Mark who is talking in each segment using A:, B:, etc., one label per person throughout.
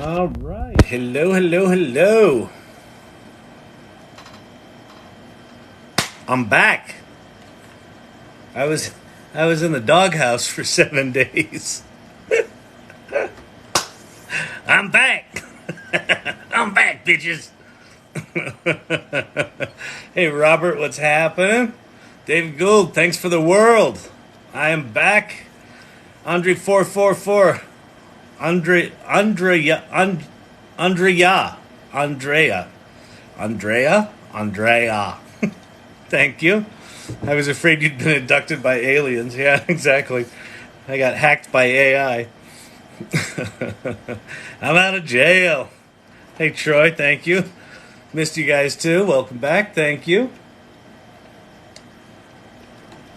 A: All right. Hello, hello, hello. I'm back. I was in the doghouse for 7 days. I'm back. I'm back, bitches. Hey, Robert, what's happening? David Gould, thanks for the world. I am back. Andre 444. Andrea. Thank you. I was afraid you'd been abducted by aliens. Yeah, exactly. I got hacked by AI. I'm out of jail. Hey, Troy, thank you. Missed you guys too. Welcome back. Thank you.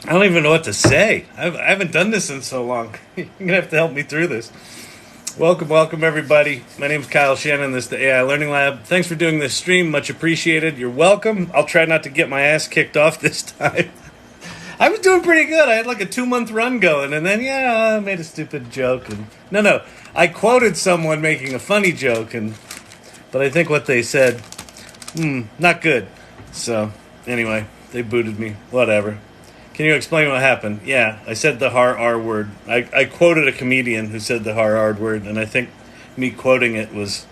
A: I don't even know what to say. I haven't done this in so long. You're going to have to help me through this. Welcome, everybody. My name's Kyle Shannon. This is the AI Learning Lab. Thanks for doing this stream. Much appreciated. You're welcome. I'll try not to get my ass kicked off this time. I was doing pretty good. I had like a 2-month run going, and then, I made a stupid joke. No. I quoted someone making a funny joke, but I think what they said, not good. So, anyway, they booted me. Whatever. Can you explain what happened? Yeah, I said the R word. I quoted a comedian who said the R word, and I think me quoting it was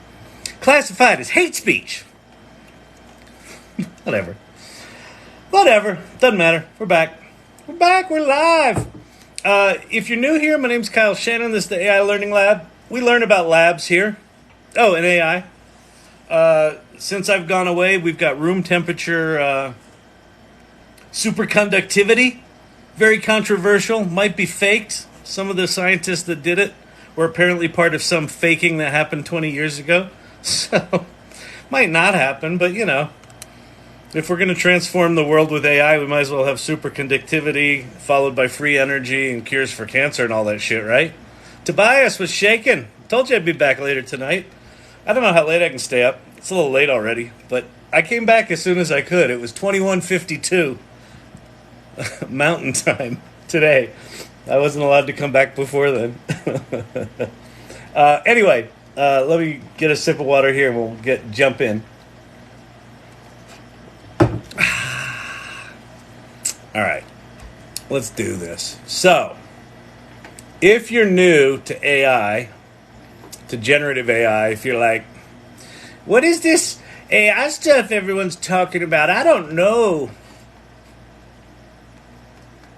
A: classified as hate speech. Whatever. Doesn't matter. We're back. We're live. If you're new here, my name's Kyle Shannon. This is the AI Learning Lab. We learn about labs here. Oh, and AI. Since I've gone away, we've got room temperature superconductivity, very controversial, might be faked. Some of the scientists that did it were apparently part of some faking that happened 20 years ago. So, might not happen, but if we're going to transform the world with AI, we might as well have superconductivity, followed by free energy and cures for cancer and all that shit, right? Tobias was shaking. Told you I'd be back later tonight. I don't know how late I can stay up. It's a little late already, but I came back as soon as I could. It was 21:52. Mountain time today. I wasn't allowed to come back before then. Anyway, let me get a sip of water here and we'll jump in. All right, let's do this. So, if you're new to AI, to generative AI, if you're like, what is this AI stuff everyone's talking about? I don't know.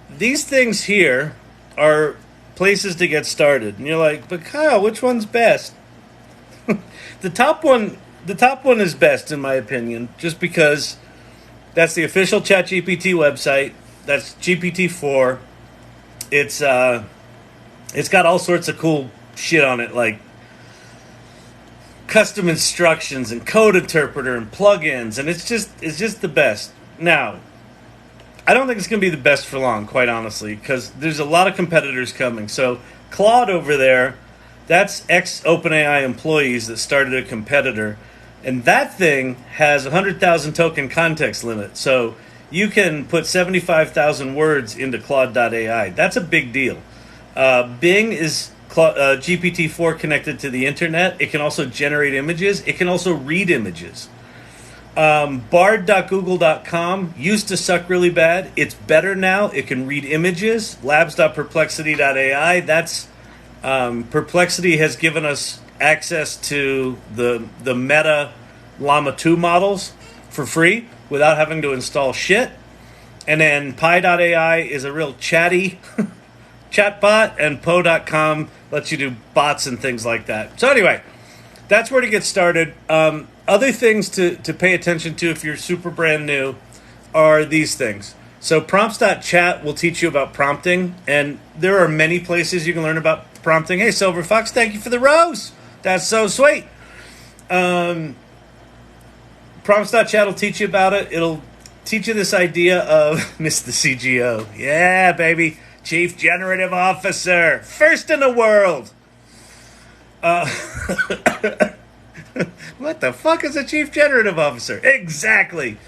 A: These things here are places to get started. And you're like, but Kyle, which one's best? The top one is best in my opinion, just because that's the official ChatGPT website. That's GPT-4. It's got all sorts of cool shit on it, like custom instructions and code interpreter and plugins, and it's just the best. Now, I don't think it's going to be the best for long, quite honestly, because there's a lot of competitors coming. So Claude over there, that's ex-OpenAI employees that started a competitor, and that thing has 100,000 token context limit. So you can put 75,000 words into Claude.ai. That's a big deal. Bing is GPT-4 connected to the internet. It can also generate images. It can also read images. Bard.google.com used to suck really bad. It's better now. It can read images. Labs.perplexity.ai. That's Perplexity has given us access to the Meta Llama 2 models for free without having to install shit. And then Pi.ai is a real chatty chatbot, and Po.com lets you do bots and things like that. So anyway, that's where to get started. Other things to pay attention to if you're super brand new are these things. So prompts.chat will teach you about prompting, and there are many places you can learn about prompting. Hey, Silver Fox, thank you for the rose. That's so sweet. Prompts.chat will teach you about it. It'll teach you this idea of Miss the CGO. Yeah, baby. Chief Generative Officer. First in the world. What the fuck is a chief generative officer? Exactly.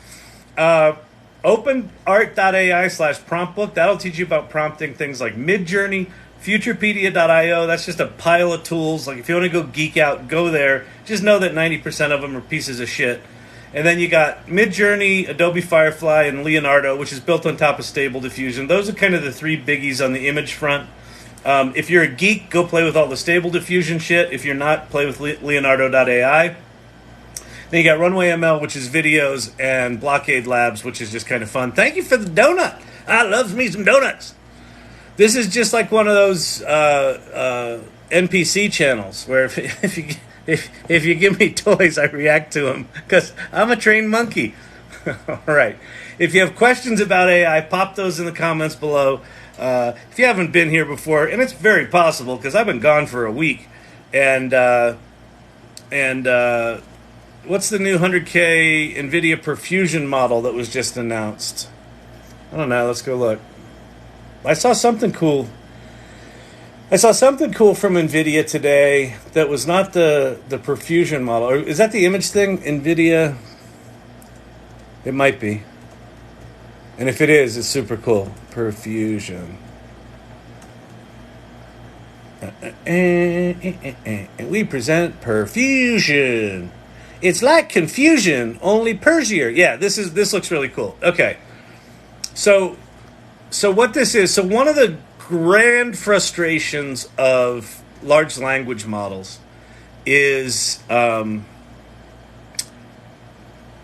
A: OpenArt.ai/prompt book. That'll teach you about prompting things like Midjourney, Futurepedia.io. That's just a pile of tools. Like if you want to go geek out, go there. Just know that 90% of them are pieces of shit. And then you got Midjourney, Adobe Firefly, and Leonardo, which is built on top of Stable Diffusion. Those are kind of the three biggies on the image front. If you're a geek, go play with all the Stable Diffusion shit. If you're not, play with Leonardo.ai. Then you got Runway ML, which is videos, and Blockade Labs, which is just kind of fun. Thank you for the donut. I love me some donuts. This is just like one of those NPC channels where if you give me toys, I react to them because I'm a trained monkey. All right. If you have questions about AI, pop those in the comments below. If you haven't been here before, and it's very possible because I've been gone for a week, and what's the new 100K Nvidia Perfusion model that was just announced? I don't know. Let's go look. I saw something cool. from Nvidia today that was not the Perfusion model. Or is that the image thing? Nvidia? It might be. And if it is, it's super cool. Perfusion. And we present Perfusion. It's like confusion, only Persier. Yeah, this looks really cool. Okay. So what this is, so one of the grand frustrations of large language models is of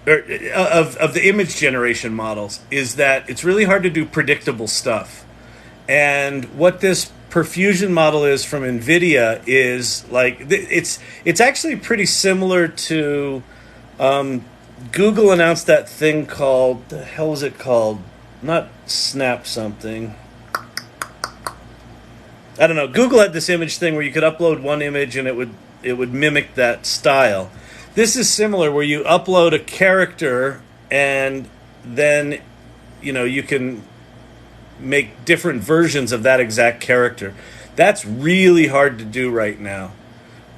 A: the image generation models is that it's really hard to do predictable stuff. And what this Perfusion model is from Nvidia is like it's actually pretty similar to Google announced that thing called, the hell is it called? Not Snap something. I don't know. Google had this image thing where you could upload one image and it would mimic that style. This is similar where you upload a character and then you can make different versions of that exact character. That's really hard to do right now.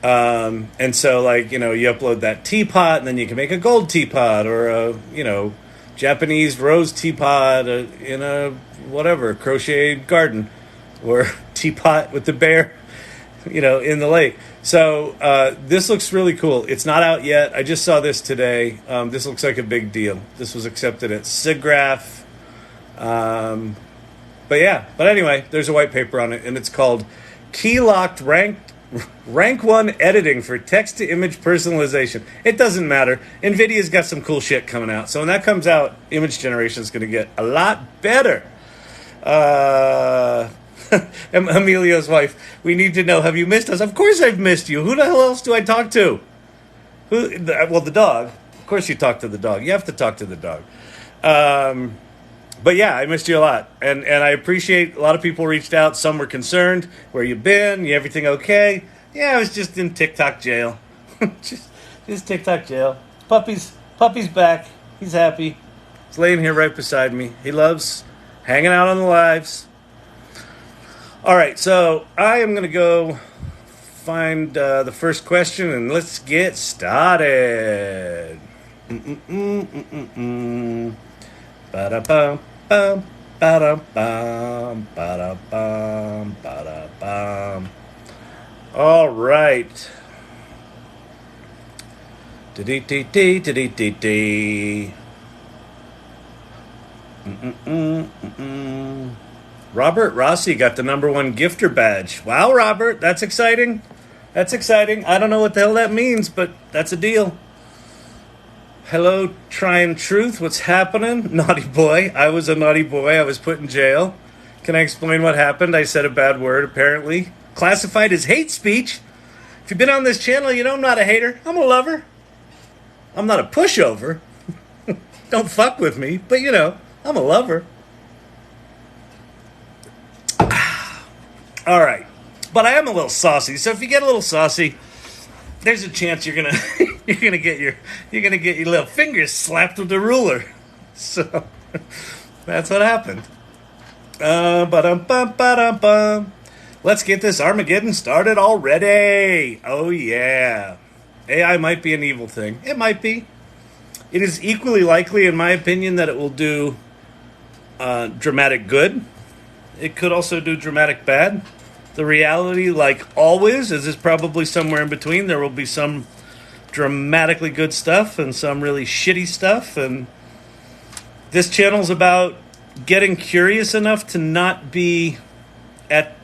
A: And so you upload that teapot and then you can make a gold teapot or a, Japanese rose teapot in a whatever, crocheted garden or teapot with the bear, in the lake. So this looks really cool. It's not out yet. I just saw this today. This looks like a big deal. This was accepted at SIGGRAPH. But anyway, there's a white paper on it, and it's called Key-Locked Rank 1 Editing for Text-to-Image Personalization. It doesn't matter. NVIDIA's got some cool shit coming out. So when that comes out, image generation is going to get a lot better. Emilio's wife, we need to know, have you missed us? Of course I've missed you. Who the hell else do I talk to? The dog. Of course you talk to the dog. You have to talk to the dog. But yeah, I missed you a lot. And I appreciate a lot of people reached out. Some were concerned. Where you been? You everything okay? Yeah, I was just in TikTok jail. just TikTok jail. Puppy's back. He's happy. He's laying here right beside me. He loves hanging out on the lives. All right, so I am going to go find the first question and let's get started. Ba-da-bum, bum, ba-da-bum, ba-da-bum, ba-da-bum. All right. Da-dee-dee-dee, Robert Rossi got the #1 gifter badge. Wow, Robert, that's exciting. That's exciting. I don't know what the hell that means, but that's a deal. Hello, Trying Truth. What's happening? Naughty boy. I was a naughty boy. I was put in jail. Can I explain what happened? I said a bad word, apparently. Classified as hate speech. If you've been on this channel, you know I'm not a hater. I'm a lover. I'm not a pushover. Don't fuck with me, but I'm a lover. All right. But I am a little saucy. So if you get a little saucy, there's a chance you're gonna get your little fingers slapped with a ruler. So that's what happened. Ba-dum-bum. Let's get this Armageddon started already. Oh yeah. AI might be an evil thing. It might be. It is equally likely, in my opinion, that it will do dramatic good. It could also do dramatic bad. The reality, like always, is probably somewhere in between. There will be some dramatically good stuff and some really shitty stuff. And this channel's about getting curious enough to not be at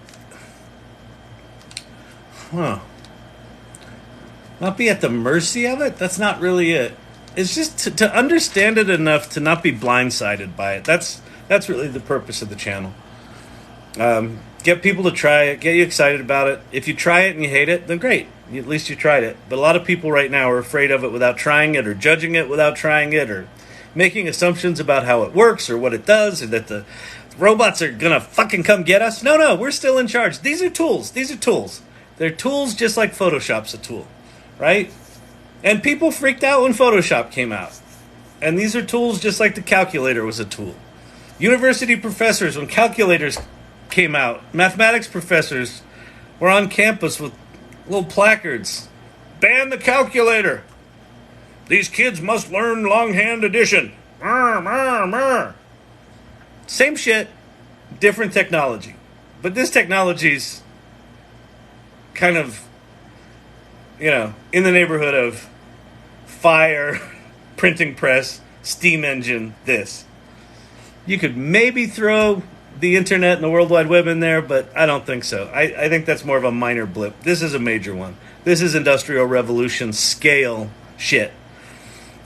A: not be at the mercy of it. That's not really it. It's just to understand it enough to not be blindsided by it. That's really the purpose of the channel. Get people to try it, get you excited about it. If you try it and you hate it, then great. At least you tried it. But a lot of people right now are afraid of it without trying it, or judging it without trying it, or making assumptions about how it works or what it does, or that the robots are going to fucking come get us. No, we're still in charge. These are tools. They're tools just like Photoshop's a tool, right? And people freaked out when Photoshop came out. And these are tools just like the calculator was a tool. University professors, when calculators came out, mathematics professors were on campus with little placards. Ban the calculator. These kids must learn longhand addition. Same shit, different technology. But this technology's kind of, in the neighborhood of fire, printing press, steam engine, this. You could maybe throw the internet and the World Wide Web in there, but I don't think so. I think that's more of a minor blip. This is a major one. This is Industrial Revolution scale shit.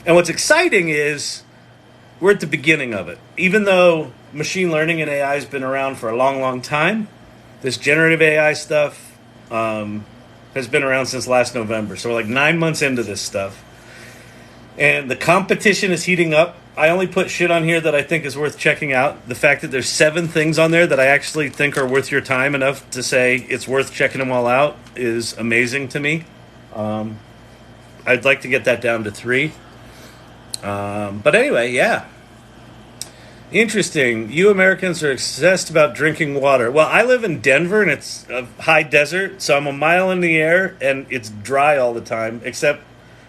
A: And what's exciting is we're at the beginning of it. Even though machine learning and AI has been around for a long, long time, this generative AI stuff has been around since last November. So we're like 9 months into this stuff. And the competition is heating up. I only put shit on here that I think is worth checking out. The fact that there's 7 things on there that I actually think are worth your time enough to say it's worth checking them all out is amazing to me. I'd like to get that down to 3. But anyway, yeah. Interesting. You Americans are obsessed about drinking water. Well, I live in Denver, and it's a high desert, so I'm a mile in the air, and it's dry all the time, except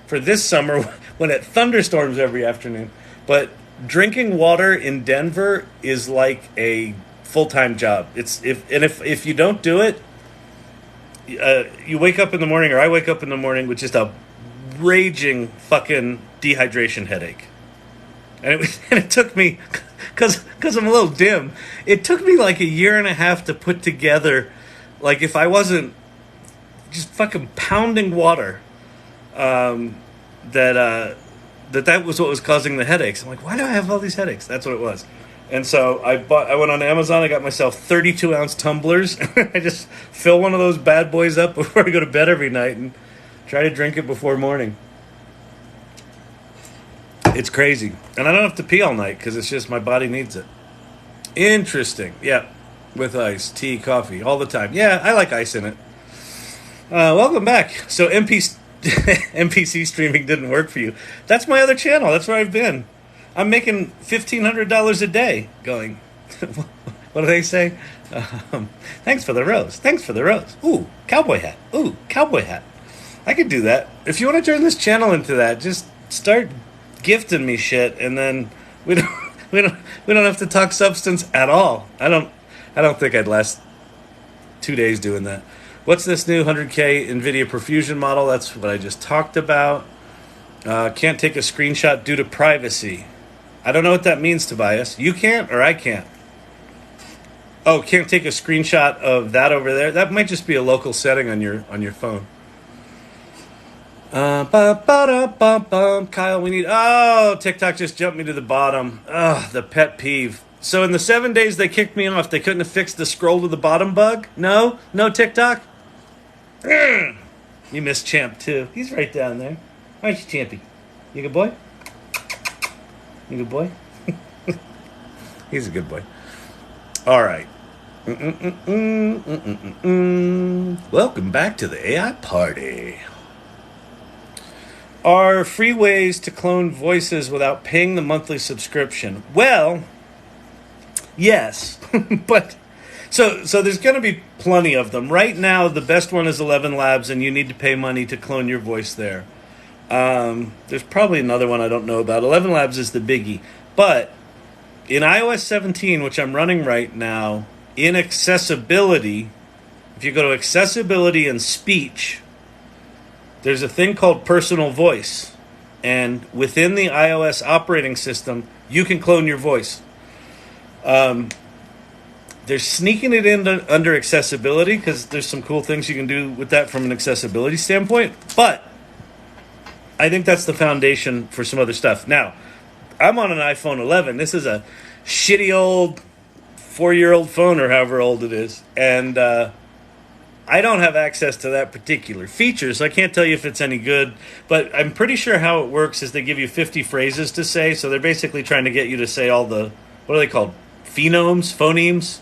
A: for this summer when it thunderstorms every afternoon. But drinking water in Denver is like a full-time job. If you don't do it, you wake up in the morning, or I wake up in the morning with just a raging fucking dehydration headache. And it took me, because I'm a little dim, it took me like a year and a half to put together, like if I wasn't just fucking pounding water, that was what was causing the headaches. I'm like, why do I have all these headaches? That's what it was. And so I went on Amazon, I got myself 32-ounce tumblers. I just fill one of those bad boys up before I go to bed every night and try to drink it before morning. It's crazy. And I don't have to pee all night because it's just my body needs it. Interesting. Yeah. With ice, tea, coffee, all the time. Yeah, I like ice in it. Welcome back. So NPC streaming didn't work for you. That's my other channel. That's where I've been. I'm making $1,500 a day going. What do they say? Thanks for the rose. Thanks for the rose. Ooh, cowboy hat. Ooh, cowboy hat. I could do that. If you want to turn this channel into that, just start gifting me shit, and then we don't have to talk substance at all. I don't think I'd last 2 days doing that. What's this new 100K Nvidia Perfusion model? That's what I just talked about. Can't take a screenshot due to privacy. I don't know what that means, Tobias. You can't, or I can't? Oh, can't take a screenshot of that over there? That might just be a local setting on your phone. Kyle, we need... Oh, TikTok just jumped me to the bottom. Ugh, the pet peeve. So in the 7 days they kicked me off, they couldn't have fixed the scroll to the bottom bug? No TikTok? You missed Champ, too. He's right down there. Aren't you, Champy? You a good boy? You a good boy? He's a good boy. All right. Welcome back to the AI party. Are free ways to clone voices without paying the monthly subscription? Well, yes, but so there's going to be plenty of them. Right now, the best one is 11 Labs, and you need to pay money to clone your voice there. There's probably another one I don't know about. 11 Labs is the biggie, but in iOS 17, which I'm running right now, in accessibility, if you go to accessibility and speech, there's a thing called personal voice. And within the iOS operating system, you can clone your voice. They're sneaking it in under accessibility because there's some cool things you can do with that from an accessibility standpoint. But I think that's the foundation for some other stuff. Now, I'm on an iPhone 11. This is a shitty old 4-year-old phone or however old it is. And I don't have access to that particular feature, so I can't tell you if it's any good. But I'm pretty sure how it works is they give you 50 phrases to say. So they're basically trying to get you to say all the, what are they called? Phonemes?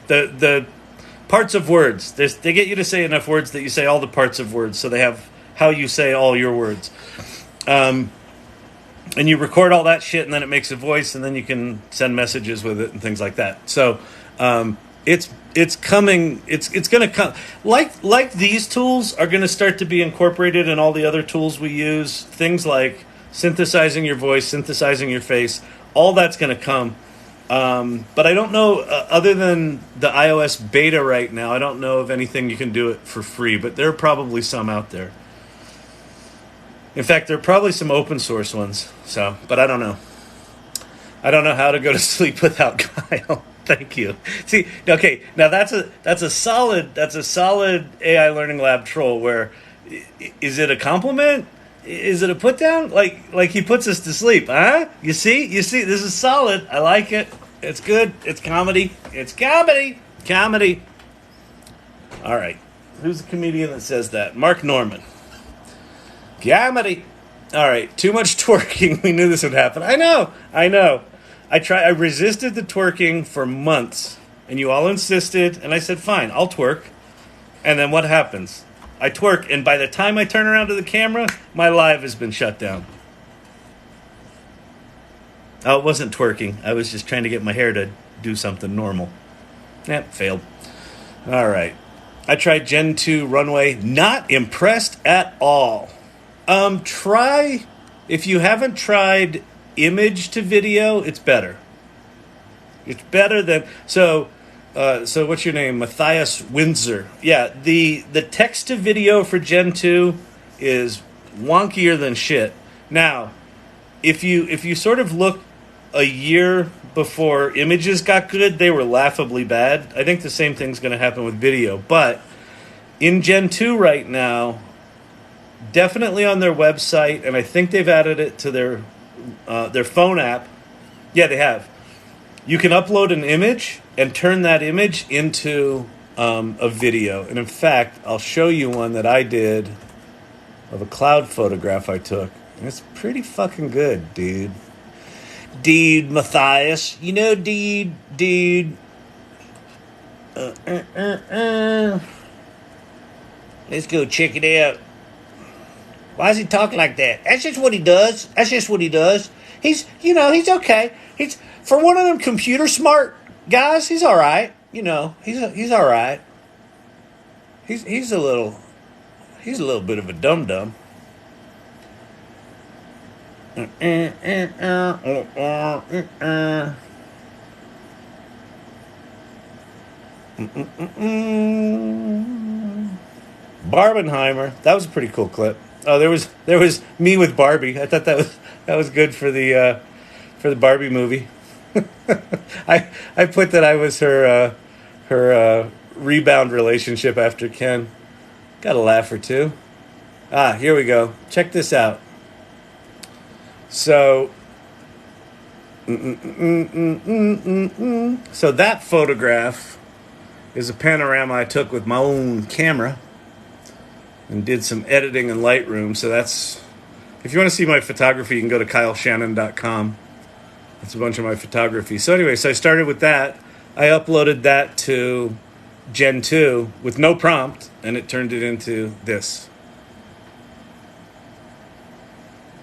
A: The parts of words. They get you to say enough words that you say all the parts of words. So they have how you say all your words. And you record all that shit, and then it makes a voice, and then you can send messages with it and things like that. So it's coming. It's going to come. Like these tools are going to start to be incorporated in all the other tools we use. Things like synthesizing your voice, synthesizing your face. All that's going to come. But I don't know, other than the iOS beta right now, I don't know of anything you can do it for free, but there are probably some out there. In fact, there are probably some open source ones, but I don't know. I don't know how to go to sleep without Kyle. Thank you. See, okay, now that's a solid AI Learning Lab troll where, is it a compliment? Is it a put down? Like he puts us to sleep, huh? You see, this is solid. I like it. It's good. It's comedy. Comedy. All right. Who's the comedian that says that? Mark Norman. Comedy. All right. Too much twerking. We knew this would happen. I know. I resisted the twerking for months, and you all insisted, and I said, fine, I'll twerk. And then what happens? I twerk, and by the time I turn around to the camera, my live has been shut down. Oh, it wasn't twerking. I was just trying to get my hair to do something normal. Failed. All right. I tried Gen 2 Runway. Not impressed at all. Try, if you haven't tried image to video, it's better. It's better than, so what's your name? Matthias Windsor. Yeah, the text to video for Gen 2 is wonkier than shit. Now, if you sort of look a year before images got good, they were laughably bad. I think the same thing's going to happen with video. But in Gen 2 right now, definitely on their website, and I think they've added it to their phone app. Yeah, they have. You can upload an image and turn that image into a video. And in fact, I'll show you one that I did of a cloud photograph I took. And it's pretty fucking good, dude. Dude, Matthias. You know, dude. Let's go check it out. Why is he talking like that? That's just what he does. He's okay. He's, for one of them computer smart guys, he's all right. He's all right. He's a little bit of a dum-dum. Barbenheimer. That was a pretty cool clip. Oh, there was me with Barbie. I thought that was good for the Barbie movie. I put that I was her rebound relationship after Ken. Got a laugh or two. Here we go. Check this out. So, so that photograph is a panorama I took with my own camera and did some editing in Lightroom. So that's, if you want to see my photography, you can go to kyleshannon.com. That's a bunch of my photography. So anyway, so I started with that. I uploaded that to Gen 2 with no prompt, and it turned it into this.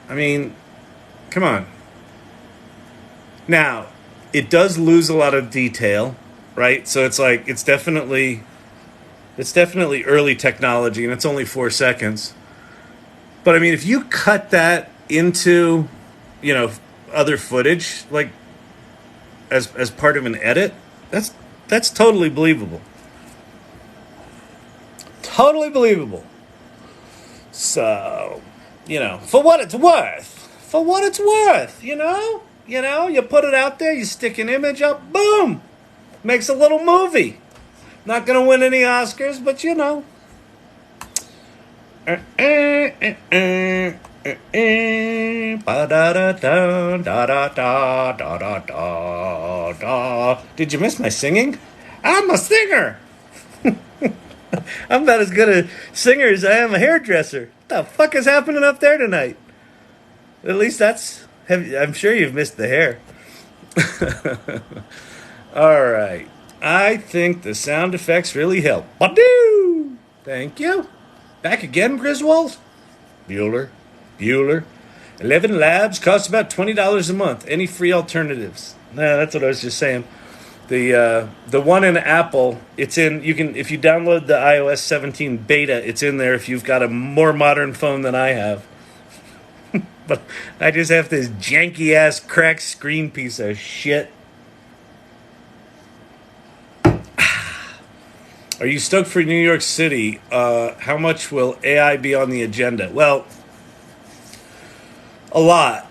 A: I mean, come on. Now, it does lose a lot of detail, right? So it's like, it's definitely early technology, and it's only 4 seconds. But I mean, if you cut that into, other footage, like, as part of an edit, that's totally believable. Totally believable. So, for what it's worth. For what it's worth, you put it out there, you stick an image up, boom, makes a little movie. Not gonna win any Oscars, but Did you miss my singing? I'm a singer. I'm about as good a singer as I am a hairdresser. What the fuck is happening up there tonight? At least I'm sure you've missed the hair. All right. I think the sound effects really help. Badoo! Thank you. Back again, Griswold? Bueller. 11 labs cost about $20 a month. Any free alternatives? Nah, that's what I was just saying. The one in Apple, it's in. You can, if you download the iOS 17 beta, it's in there. If you've got a more modern phone than I have, but I just have this janky ass cracked screen piece of shit. Are you stoked for New York City? How much will AI be on the agenda? Well, a lot.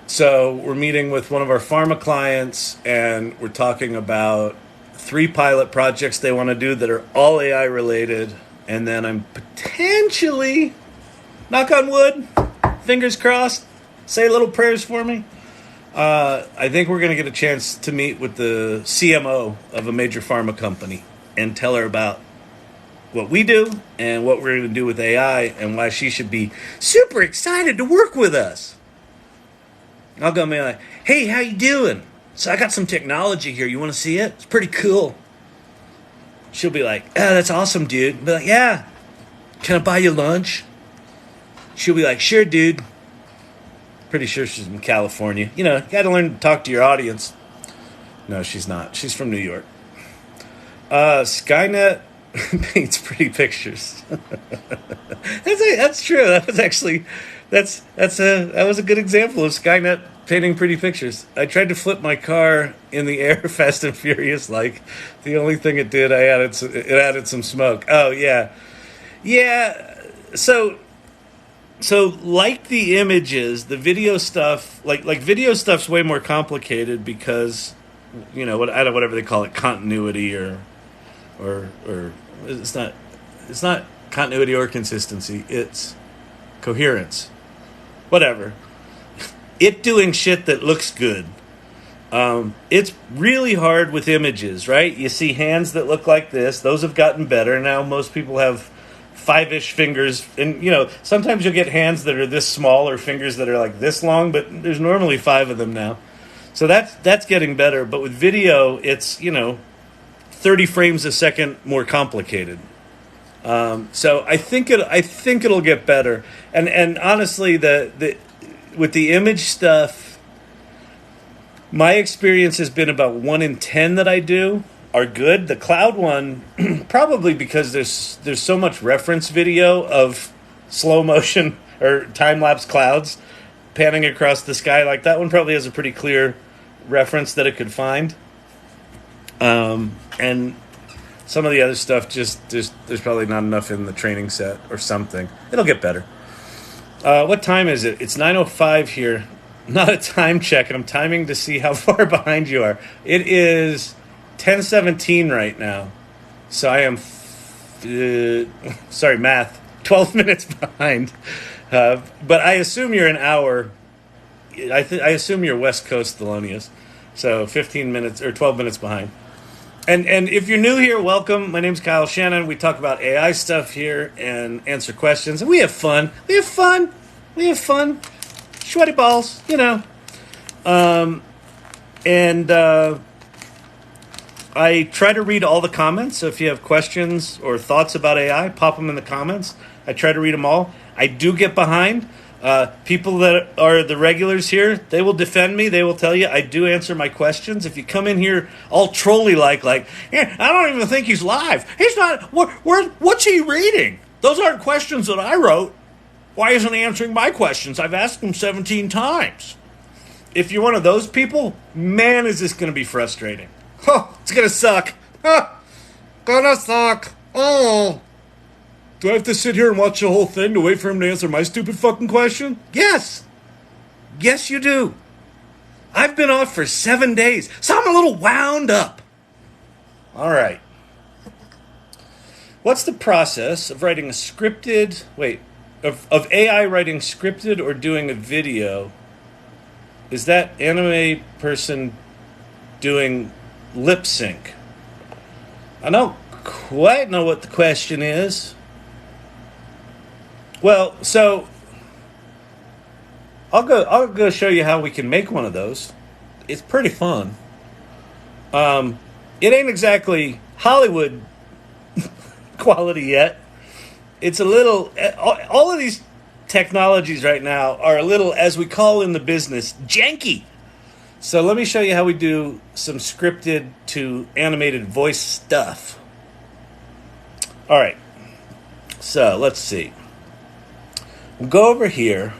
A: So we're meeting with one of our pharma clients, and we're talking about 3 pilot projects they want to do that are all AI related. And then I'm potentially, knock on wood, fingers crossed, say little prayers for me. I think we're going to get a chance to meet with the CMO of a major pharma company and tell her about what we do and what we're going to do with AI and why she should be super excited to work with us. I'll go be like, hey, how you doing? So I got some technology here. You want to see it? It's pretty cool. She'll be like, oh, that's awesome, dude. I'll be like, yeah. Can I buy you lunch? She'll be like, sure, dude. Pretty sure she's from California. You got to learn to talk to your audience. No, she's not. She's from New York. Skynet paints pretty pictures. That's true. That was actually... that was a good example of Skynet painting pretty pictures. I tried to flip my car in the air, Fast and Furious. Like the only thing it did, it added some smoke. Oh yeah. So like the images, the video stuff, like video stuff's way more complicated because whatever they call it, continuity or it's not continuity or consistency. It's coherence. Whatever. It doing shit that looks good. It's really hard with images, right? You see hands that look like this. Those have gotten better. Now most people have 5-ish fingers. And, sometimes you'll get hands that are this small or fingers that are like this long, but there's normally 5 of them now. So that's getting better. But with video, it's, 30 frames a second more complicated. So I think it'll get better. And honestly, with the image stuff, my experience has been about 1 in 10 that I do are good. The cloud one, probably because there's so much reference video of slow motion or time lapse clouds panning across the sky. Like that one probably has a pretty clear reference that it could find. And some of the other stuff, there's probably not enough in the training set or something. It'll get better. What time is it? It's 9:05 here. Not a time check. I'm timing to see how far behind you are. It is 10:17 right now. So I am, math, 12 minutes behind. But I assume you're an hour. I assume you're West Coast Thelonious. So 15 minutes or 12 minutes behind. And if you're new here, welcome. My name's Kyle Shannon. We talk about AI stuff here and answer questions. And we have fun. Sweaty balls, I try to read all the comments. So if you have questions or thoughts about AI, pop them in the comments. I try to read them all. I do get behind. People that are the regulars here, they will defend me. They will tell you I do answer my questions. If you come in here all trolly like, yeah, I don't even think he's live. He's not. What's he reading? Those aren't questions that I wrote. Why isn't he answering my questions? I've asked him 17 times. if you're one of those people, man, is this going to be frustrating. Oh, it's going to suck. Gonna suck. Oh. Do I have to sit here and watch the whole thing to wait for him to answer my stupid fucking question? Yes. Yes, you do. I've been off for 7 days, so I'm a little wound up. All right. What's the process of writing a scripted... Of AI writing scripted or doing a video? Is that anime person doing lip sync? I don't quite know what the question is. Well, so I'll go show you how we can make one of those. It's pretty fun. It ain't exactly Hollywood quality yet. It's a little... All of these technologies right now are a little, as we call in the business, janky. So let me show you how we do some scripted to animated voice stuff. All right. So let's see. We'll go over here.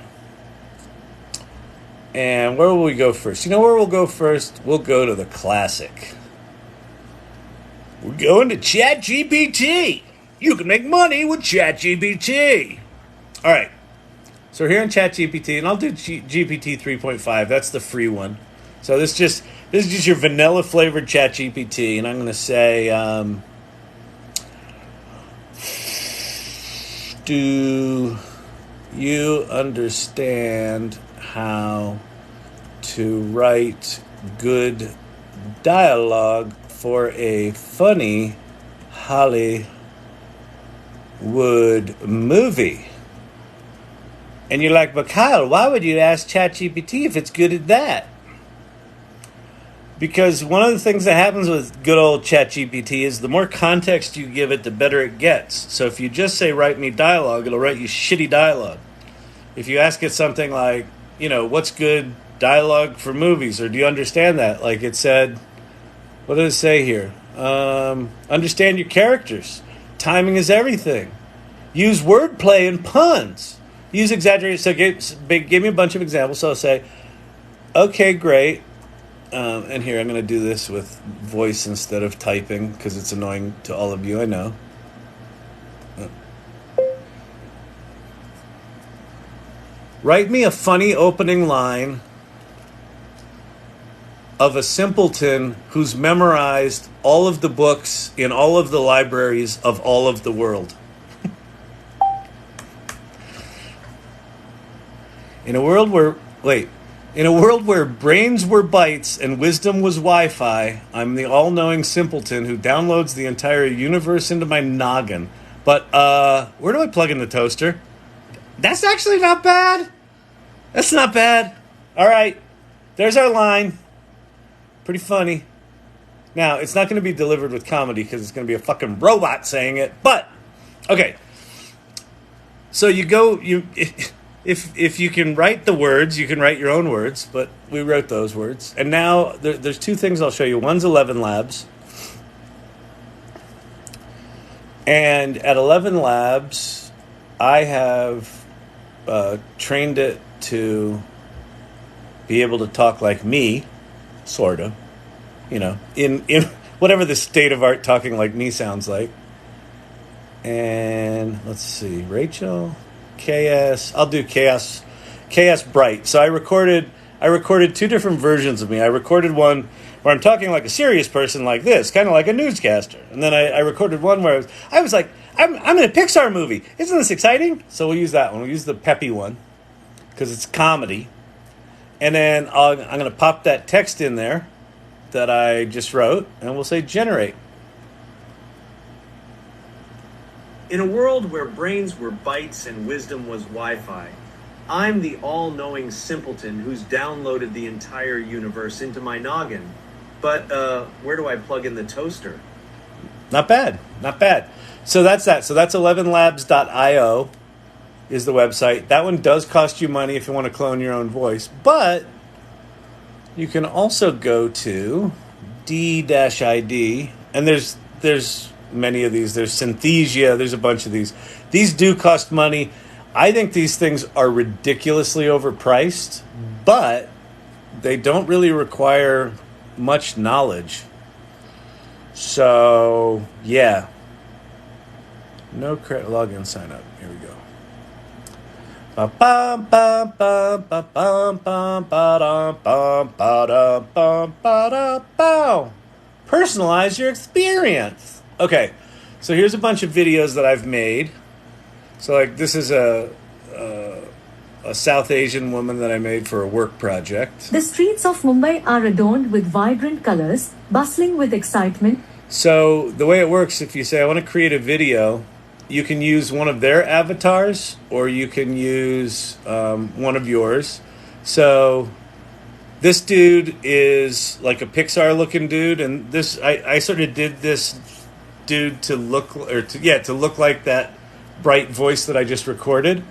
A: And where will we go first? You know where we'll go first? We'll go to the classic. We're going to ChatGPT. You can make money with ChatGPT. All right. So we're here in ChatGPT, and I'll do GPT 3.5. That's the free one. So this is just your vanilla flavored ChatGPT, and I'm going to say, do you understand how to write good dialogue for a funny Hollywood movie? And you're like, but Kyle, why would you ask ChatGPT if it's good at that? Because one of the things that happens with good old ChatGPT is the more context you give it, the better it gets. So if you just say, write me dialogue, it'll write you shitty dialogue. If you ask it something like, what's good dialogue for movies? Or do you understand that? Like it said, what did it say here? Understand your characters. Timing is everything. Use wordplay and puns. Use exaggeration. So give me a bunch of examples. So I'll say, okay, great. And here, I'm going to do this with voice instead of typing because it's annoying to all of you, I know. Write me a funny opening line of a simpleton who's memorized all of the books in all of the libraries of all of the world. In a world where brains were bytes and wisdom was Wi-Fi, I'm the all-knowing simpleton who downloads the entire universe into my noggin. But, where do I plug in the toaster? That's actually not bad. That's not bad. All right. There's our line. Pretty funny. Now, it's not going to be delivered with comedy because it's going to be a fucking robot saying it. But, okay. So if you can write the words, you can write your own words, but we wrote those words. And now there's two things I'll show you. One's 11 Labs. And at 11 Labs, I have trained it to be able to talk like me, sort of, in whatever the state of art talking like me sounds like. And let's see, Rachel... KS. I'll do KS Bright. So I recorded two different versions of me. I recorded one where I'm talking like a serious person like this, kind of like a newscaster. And then I recorded one where I was like, I'm in a Pixar movie. Isn't this exciting? So we'll use that one. We'll use the peppy one because it's comedy. And then I'm going to pop that text in there that I just wrote, and we'll say generate. In a world where brains were bytes and wisdom was Wi-Fi, I'm the all-knowing simpleton who's downloaded the entire universe into my noggin. But where do I plug in the toaster? Not bad. Not bad. So that's that. So that's 11labs.io is the website. That one does cost you money if you want to clone your own voice. But you can also go to D-ID, and there's many of these. There's Synthesia. There's a bunch of these. These do cost money. I think these things are ridiculously overpriced, but they don't really require much knowledge. So, yeah. No credit login sign up. Here we go. Personalize your experience. Okay, so here's a bunch of videos that I've made. So, like, this is a South Asian woman that I made for a work project.
B: The streets of Mumbai are adorned with vibrant colors, bustling with excitement.
A: So the way it works, if you say, I want to create a video, you can use one of their avatars or you can use one of yours. So this dude is like a Pixar looking dude, and this I sort of did this dude to look like that bright voice that I just recorded.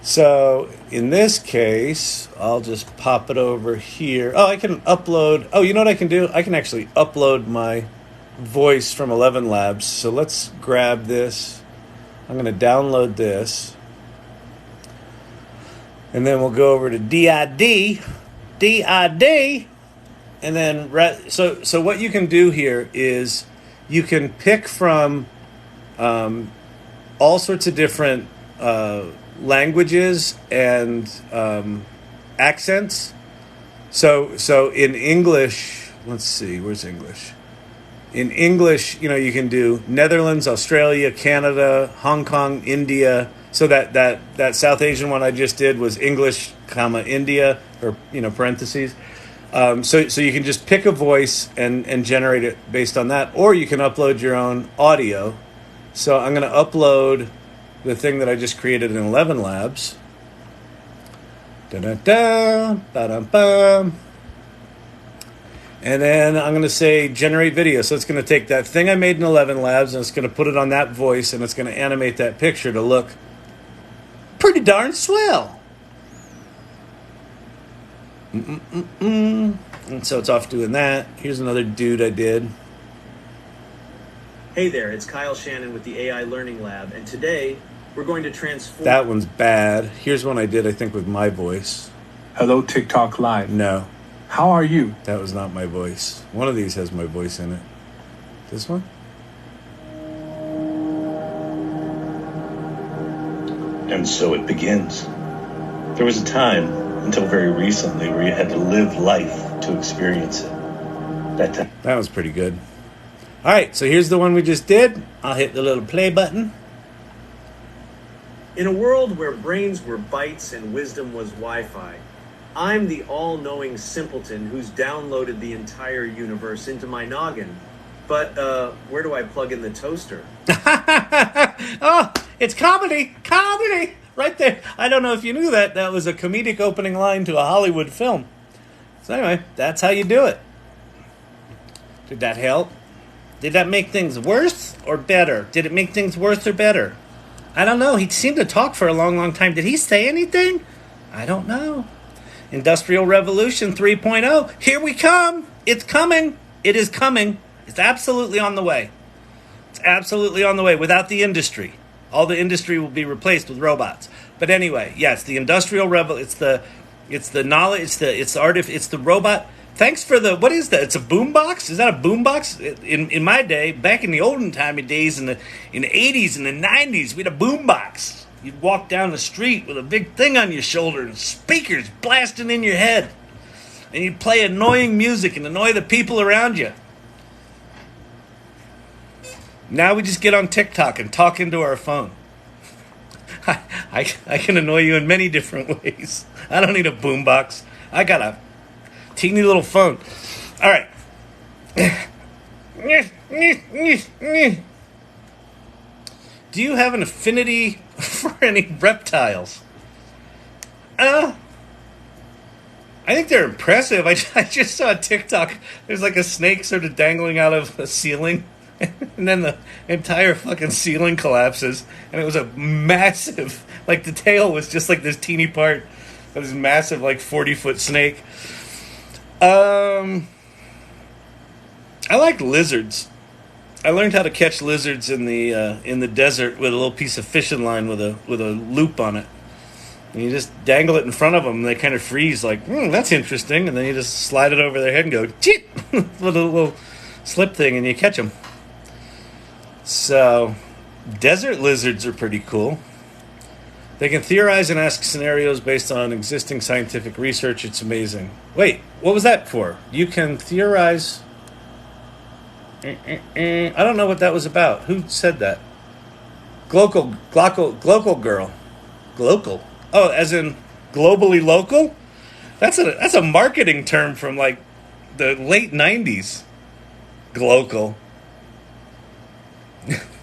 A: So in this case, I'll just pop it over here. Oh, I can upload. Oh, you know what I can do? I can actually upload my voice from 11 Labs. So let's grab this. I'm going to download this. And then we'll go over to DID. And then, so what you can do here is you can pick from all sorts of different languages and accents. So in English, let's see, where's English? In English, you can do Netherlands, Australia, Canada, Hong Kong, India. So that South Asian one I just did was English, India, or parentheses. So you can just pick a voice and generate it based on that, or you can upload your own audio. So I'm going to upload the thing that I just created in 11 Labs. Da-da-da, ba-dum-bum. And then I'm going to say generate video. So it's going to take that thing I made in 11 Labs and it's going to put it on that voice and it's going to animate that picture to look pretty darn swell. And so it's off doing that. Here's another dude I did.
C: Hey there, it's Kyle Shannon with the AI Learning Lab, and today we're going to transform...
A: That one's bad. Here's one I did, I think, with my voice.
D: Hello, TikTok Live.
A: No.
D: How are you?
A: That was not my voice. One of these has my voice in it. This one?
E: And so it begins. There was a time, until very recently, where you had to live life to experience it.
A: That was pretty good. All right, so here's the one we just did. I'll hit the little play button.
C: In a world where brains were bytes and wisdom was Wi-Fi, I'm the all-knowing simpleton who's downloaded the entire universe into my noggin. But where do I plug in the toaster?
A: Oh, it's comedy! Comedy! Right there. I don't know if you knew that. That was a comedic opening line to a Hollywood film. So anyway, that's how you do it. Did that help? Did that make things worse or better? Did it make things worse or better? I don't know. He seemed to talk for a long, long time. Did he say anything? I don't know. Industrial Revolution 3.0. Here we come. It's coming. It is coming. It's absolutely on the way. It's absolutely on the way without the industry. All the industry will be replaced with robots. But anyway, yes, the Industrial Revolution. It's the knowledge. It's the robot. Thanks for the, what is that? It's a boombox? Is that a boombox? In my day, back in the olden timey days, in the 80s and the 90s, we had a boombox. You'd walk down the street with a big thing on your shoulder and speakers blasting in your head. And you'd play annoying music and annoy the people around you. Now we just get on TikTok and talk into our phone. I can annoy you in many different ways. I don't need a boombox. I got a teeny little phone. All right. Do you have an affinity for any reptiles? I think they're impressive. I just saw a TikTok. There's like a snake sort of dangling out of a ceiling. And then the entire fucking ceiling collapses. And it was a massive, like the tail was just like this teeny part of this massive, like 40-foot snake. I like lizards. I learned how to catch lizards in the desert with a little piece of fishing line with a loop on it. And you just dangle it in front of them, and they kind of freeze, like, that's interesting. And then you just slide it over their head and go, chit, with a little slip thing, and you catch them. So, desert lizards are pretty cool. They can theorize and ask scenarios based on existing scientific research. It's amazing. Wait, what was that for? You can theorize. I don't know what that was about. Who said that? Glocal girl. Glocal. Oh, as in globally local? That's a marketing term from like the late 90s. Glocal.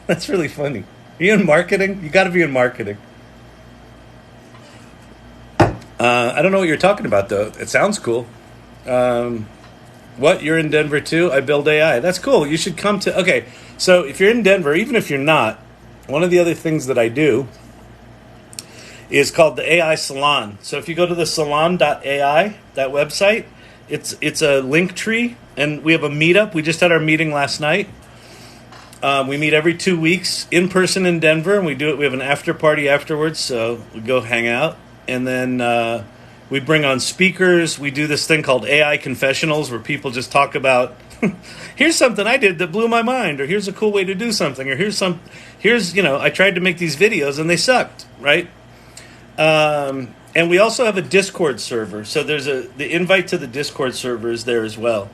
A: That's really funny. Are you in marketing? You got to be in marketing. I don't know what you're talking about, though. It sounds cool. What? You're in Denver, too? I build AI. That's cool. You should come to... Okay, so if you're in Denver, even if you're not, one of the other things that I do is called the AI Salon. So if you go to the salon.ai, that website, it's a link tree, and we have a meetup. We just had our meeting last night. We meet every 2 weeks in person in Denver, and we have an after party afterwards, so we go hang out. And then we bring on speakers. We do this thing called AI Confessionals, where people just talk about, here's something I did that blew my mind, or here's a cool way to do something, or here's I tried to make these videos and they sucked, right? And we also have a Discord server. So there's the invite to the Discord server is there as well.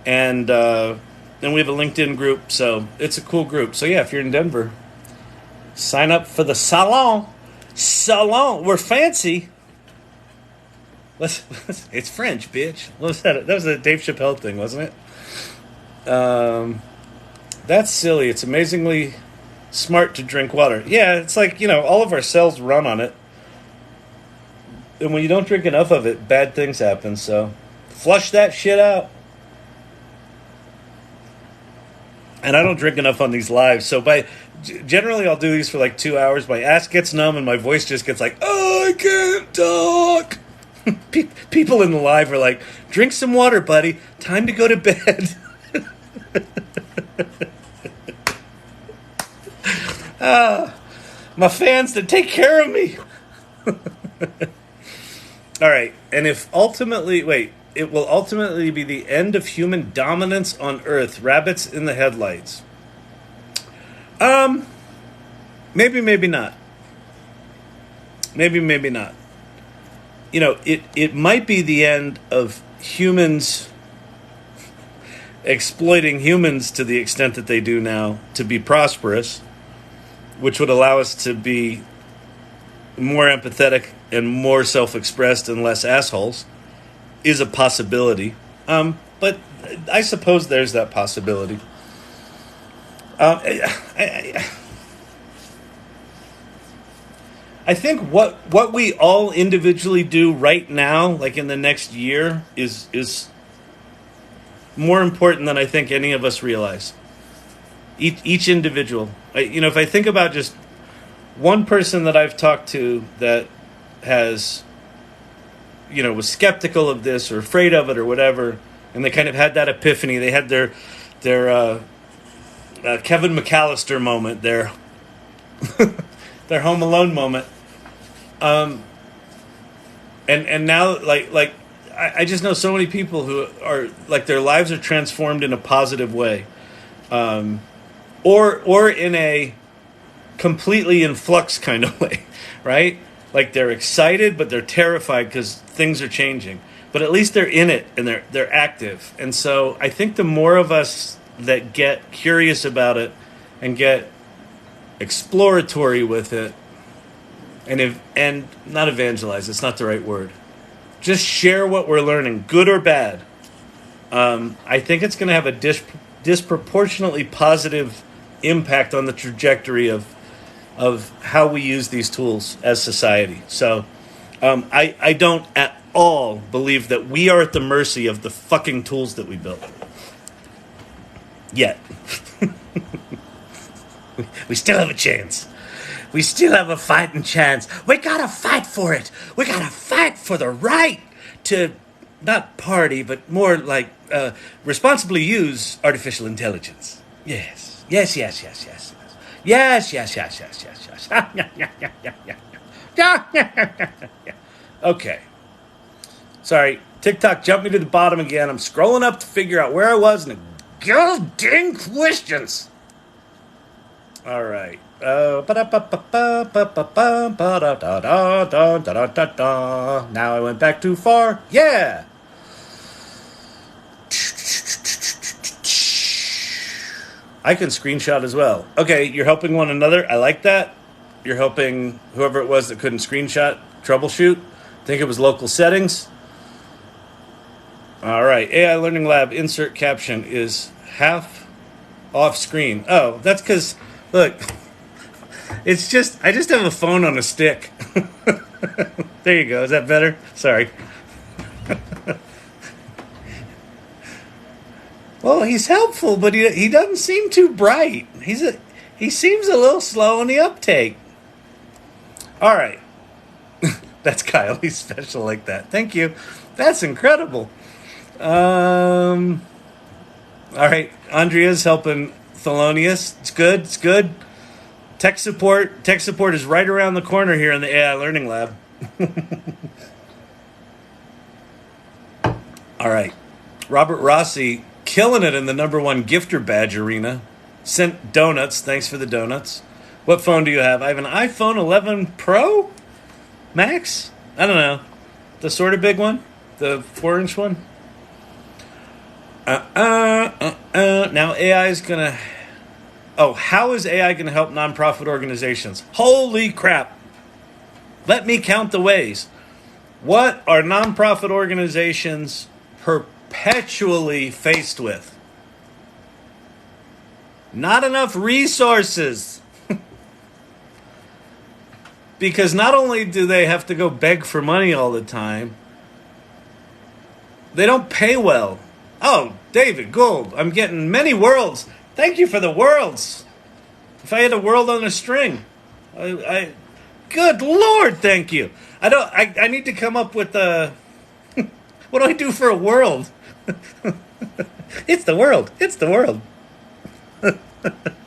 A: And we have a LinkedIn group, so it's a cool group. So yeah, if you're in Denver, sign up for the Salon. Salon, we're fancy. It's French, bitch. What was that? That was a Dave Chappelle thing, wasn't it? That's silly. It's amazingly smart to drink water. Yeah, it's like, all of our cells run on it. And when you don't drink enough of it, bad things happen. So flush that shit out. And I don't drink enough on these lives. So generally I'll do these for like 2 hours. My ass gets numb and my voice just gets like, oh, I can't talk. People in the live are like, drink some water, buddy. Time to go to bed. My fans that take care of me. All right. And it will ultimately be the end of human dominance on Earth. Rabbits in the headlights. Maybe not. Maybe not. It might be the end of humans exploiting humans to the extent that they do now to be prosperous, which would allow us to be more empathetic and more self-expressed and less assholes, is a possibility. But I suppose there's that possibility. I think what we all individually do right now, like in the next year, is more important than I think any of us realize. Each individual. If I think about just one person that I've talked to that was skeptical of this or afraid of it or whatever, and they kind of had that epiphany. They had their Kevin McAllister moment, their Home Alone moment. And now I just know so many people who are like their lives are transformed in a positive way, or in a completely in flux kind of way, right? Like they're excited, but they're terrified because things are changing. But at least they're in it and they're active. And so I think the more of us that get curious about it and get exploratory with it, and not evangelize, it's not the right word. Just share what we're learning, good or bad. I think it's going to have a disproportionately positive impact on the trajectory of how we use these tools as society. So I don't at all believe that we are at the mercy of the fucking tools that we built. Yet. We still have a chance. We still have a fighting chance. We gotta fight for it. We gotta fight for the right to not party, but more like responsibly use artificial intelligence. Yes. Yes. Okay. Sorry. TikTok jumped me to the bottom again. I'm scrolling up to figure out where I was and god dang questions. All right. Now I went back too far. Yeah. I can screenshot as well. Okay, you're helping one another. I like that. You're helping whoever it was that couldn't screenshot troubleshoot. I think it was local settings. All right, AI Learning Lab insert caption is half off screen. Oh, that's because, look, it's just, I just have a phone on a stick. There you go. Is that better? Sorry. Well, he's helpful, but he doesn't seem too bright. He seems a little slow in the uptake. All right. That's Kyle. He's special like that. Thank you. That's incredible. All right. Andrea's helping Thelonious. It's good. It's good. Tech support is right around the corner here in the AI Learning Lab. All right. Robert Rossi killing it in the #1 gifter badge arena. Sent donuts. Thanks for the donuts. What phone do you have? I have an iPhone 11 Pro Max. I don't know. The sort of big one? The 4-inch one? Now AI is going to... Oh, how is AI going to help nonprofit organizations? Holy crap. Let me count the ways. What are nonprofit organizations perpetually faced with? Not enough resources. Because not only do they have to go beg for money all the time, they don't pay well. Oh, David Gould, I'm getting many worlds. Thank you for the worlds. If I had a world on a string, I good Lord, thank you. I need to come up with a, what do I do for a world? It's the world. It's the world.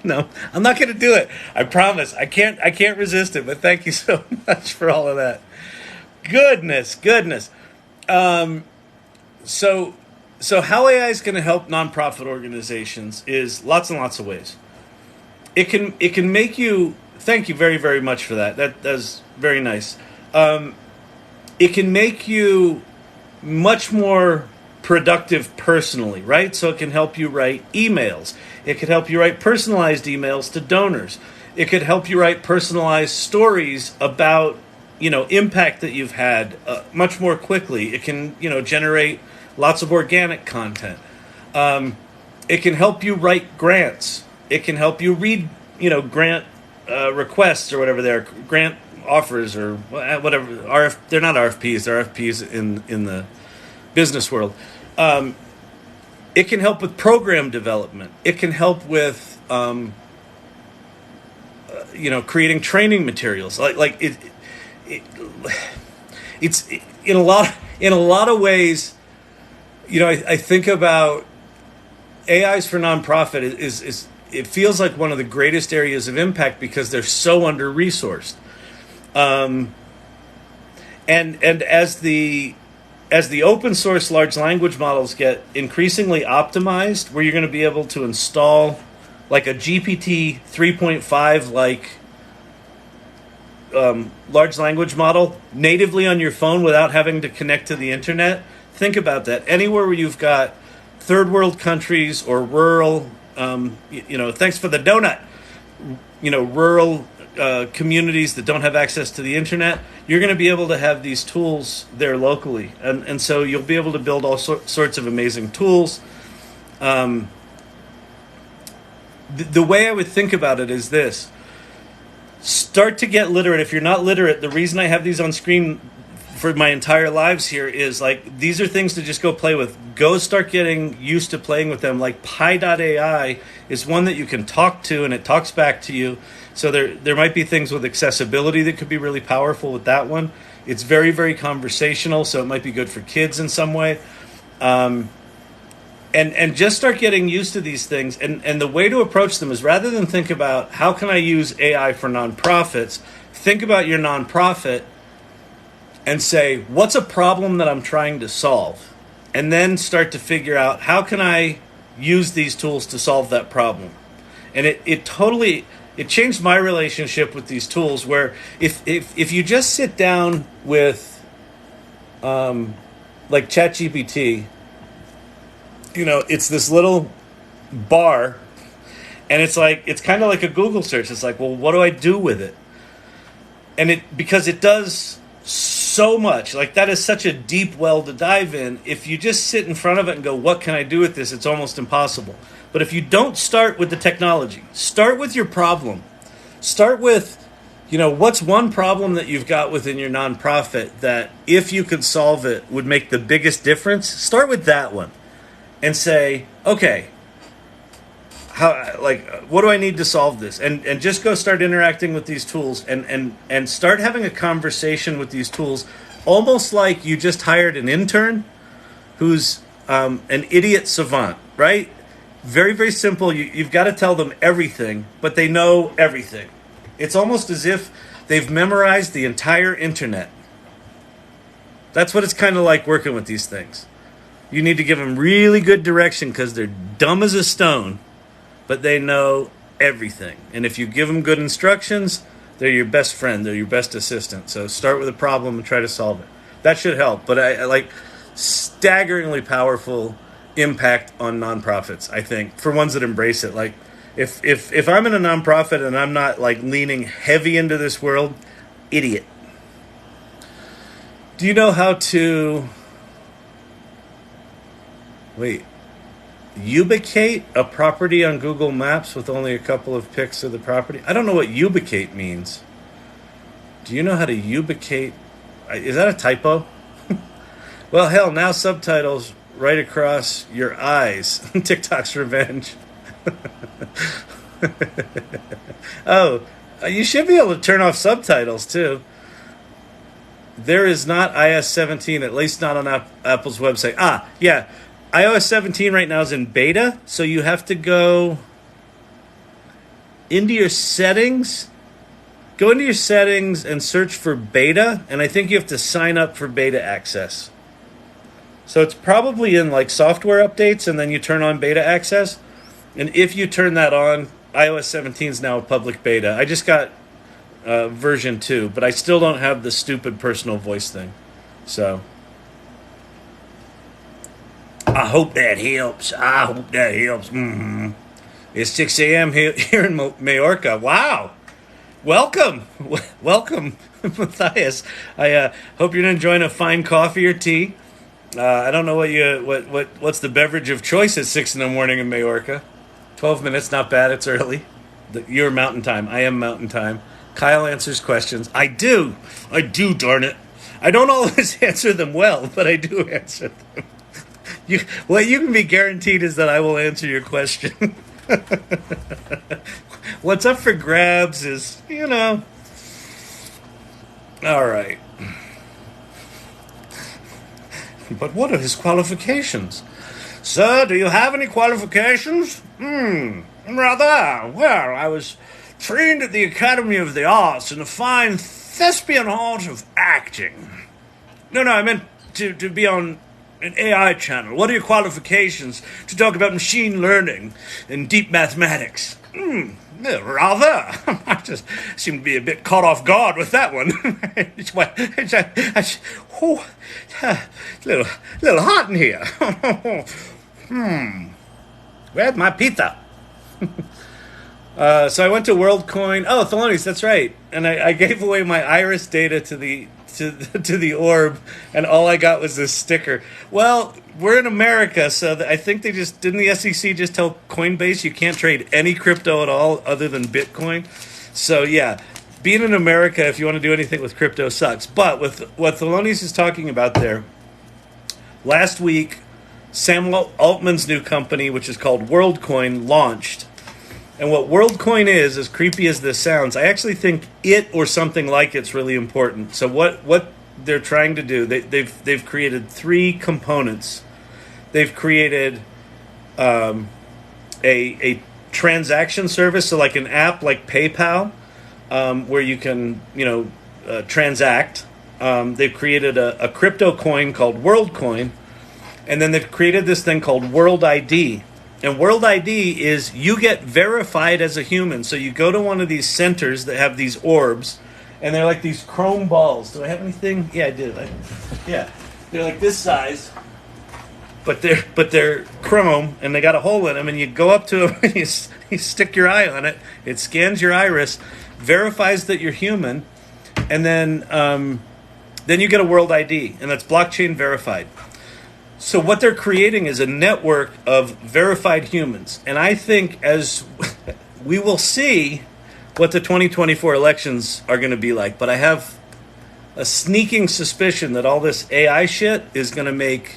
A: No, I'm not going to do it. I promise. I can't resist it, but thank you so much for all of that. Goodness. So how AI is going to help nonprofit organizations is lots and lots of ways. It can make you, thank you very, very much for that. That's very nice. It can make you much more productive personally, right? So it can help you write emails. It could help you write personalized emails to donors. It could help you write personalized stories about, impact that you've had much more quickly. It can, generate lots of organic content. It can help you write grants. It can help you read, grant requests or whatever they're, grant offers or whatever. They're not RFPs. They're RFPs in the business world. It can help with program development. It can help with, creating training materials. It's in a lot of ways. I think about AIs for nonprofit is it feels like one of the greatest areas of impact because they're so under resourced. And as the open source large language models get increasingly optimized, where you're going to be able to install like a GPT 3.5 large language model natively on your phone without having to connect to the internet. Think about that. Anywhere where you've got third world countries or rural, thanks for the donut, rural communities that don't have access to the internet, you're going to be able to have these tools there locally. And so you'll be able to build all sorts of amazing tools. The way I would think about it is this. Start to get literate. If you're not literate, the reason I have these on screen for my entire lives here is these are things to just go play with. Go start getting used to playing with them. Like Pi.ai is one that you can talk to and it talks back to you. So there might be things with accessibility that could be really powerful with that one. It's very, very conversational, so it might be good for kids in some way. And just start getting used to these things. And the way to approach them is rather than think about how can I use AI for nonprofits, think about your nonprofit and say, what's a problem that I'm trying to solve? And then start to figure out, how can I use these tools to solve that problem? And it totally changed my relationship with these tools, where if you just sit down with like ChatGPT, it's this little bar, and it's kind of like a Google search. It's like, well, what do I do with it? And because it does so much, like, that is such a deep well to dive in. If you just sit in front of it and go, what can I do with this? It's almost impossible. But if you don't start with the technology, start with your problem. Start with, what's one problem that you've got within your nonprofit that, if you could solve it, would make the biggest difference? Start with that one and say, okay, what do I need to solve this? And just go start interacting with these tools and start having a conversation with these tools, almost like you just hired an intern who's an idiot savant, right? Very, very simple. You've got to tell them everything, but they know everything. It's almost as if they've memorized the entire internet. That's what it's kind of like working with these things. You need to give them really good direction because they're dumb as a stone, but they know everything. And if you give them good instructions, they're your best friend. They're your best assistant. So start with a problem and try to solve it. That should help. But I like staggeringly powerful impact on nonprofits, I think, for ones that embrace it. Like, if I'm in a nonprofit and I'm not like leaning heavy into this world, idiot. Do you know how to ubicate a property on Google Maps with only a couple of pics of the property? I don't know what ubicate means. Do you know how to ubicate? Is that a typo? Well, hell, now subtitles right across your eyes. TikTok's revenge. Oh, you should be able to turn off subtitles too. There is not iOS 17, at least not on Apple's website. Yeah. iOS 17 right now is in beta, so you have to go into your settings. Go into your settings and search for beta, and I think you have to sign up for beta access. So it's probably in like software updates, and then you turn on beta access. And if you turn that on, iOS 17 is now a public beta. I just got version 2, but I still don't have the stupid personal voice thing. So I hope that helps. Mm-hmm. It's 6 a.m. here in Majorca. Wow. Welcome, Matthias. I hope you're enjoying a fine coffee or tea. I don't know what's the beverage of choice at 6 in the morning in Majorca. 12 minutes, not bad. It's early. You're Mountain Time. I am Mountain Time. Kyle answers questions. I do, darn it. I don't always answer them well, but I do answer them. What you can be guaranteed is that I will answer your question. What's up for grabs is, all right. But what are his qualifications? Sir, do you have any qualifications? Rather. Well, I was trained at the Academy of the Arts in the fine thespian art of acting. No, I meant to be on an AI channel. What are your qualifications to talk about machine learning and deep mathematics? Rather. I just seem to be a bit caught off guard with that one. It's a little hot in here. Where's my pizza? So I went to WorldCoin. Oh, Thelonious, that's right. And I gave away my iris data to the orb, and all I got was this sticker. Well, we're in America, so I think didn't the SEC just tell Coinbase you can't trade any crypto at all other than Bitcoin? So yeah, being in America, if you want to do anything with crypto, sucks. But with what Thelonious is talking about there, last week, Sam Altman's new company, which is called WorldCoin, launched. And what WorldCoin is, as creepy as this sounds, I actually think it or something like it's really important. So what they're trying to do, they've created 3 components. They've created a transaction service, so like an app like PayPal, where you can, transact. They've created a crypto coin called WorldCoin, and then they've created this thing called World ID. And World ID is you get verified as a human. So you go to one of these centers that have these orbs, and they're like these chrome balls. Do I have anything? Yeah, I did. Yeah, they're like this size, but they're chrome, and they got a hole in them. And you go up to them, and you stick your eye on it. It scans your iris, verifies that you're human, and then you get a World ID, and that's blockchain verified. So what they're creating is a network of verified humans. And I think as we will see what the 2024 elections are going to be like, but I have a sneaking suspicion that all this AI shit is going to make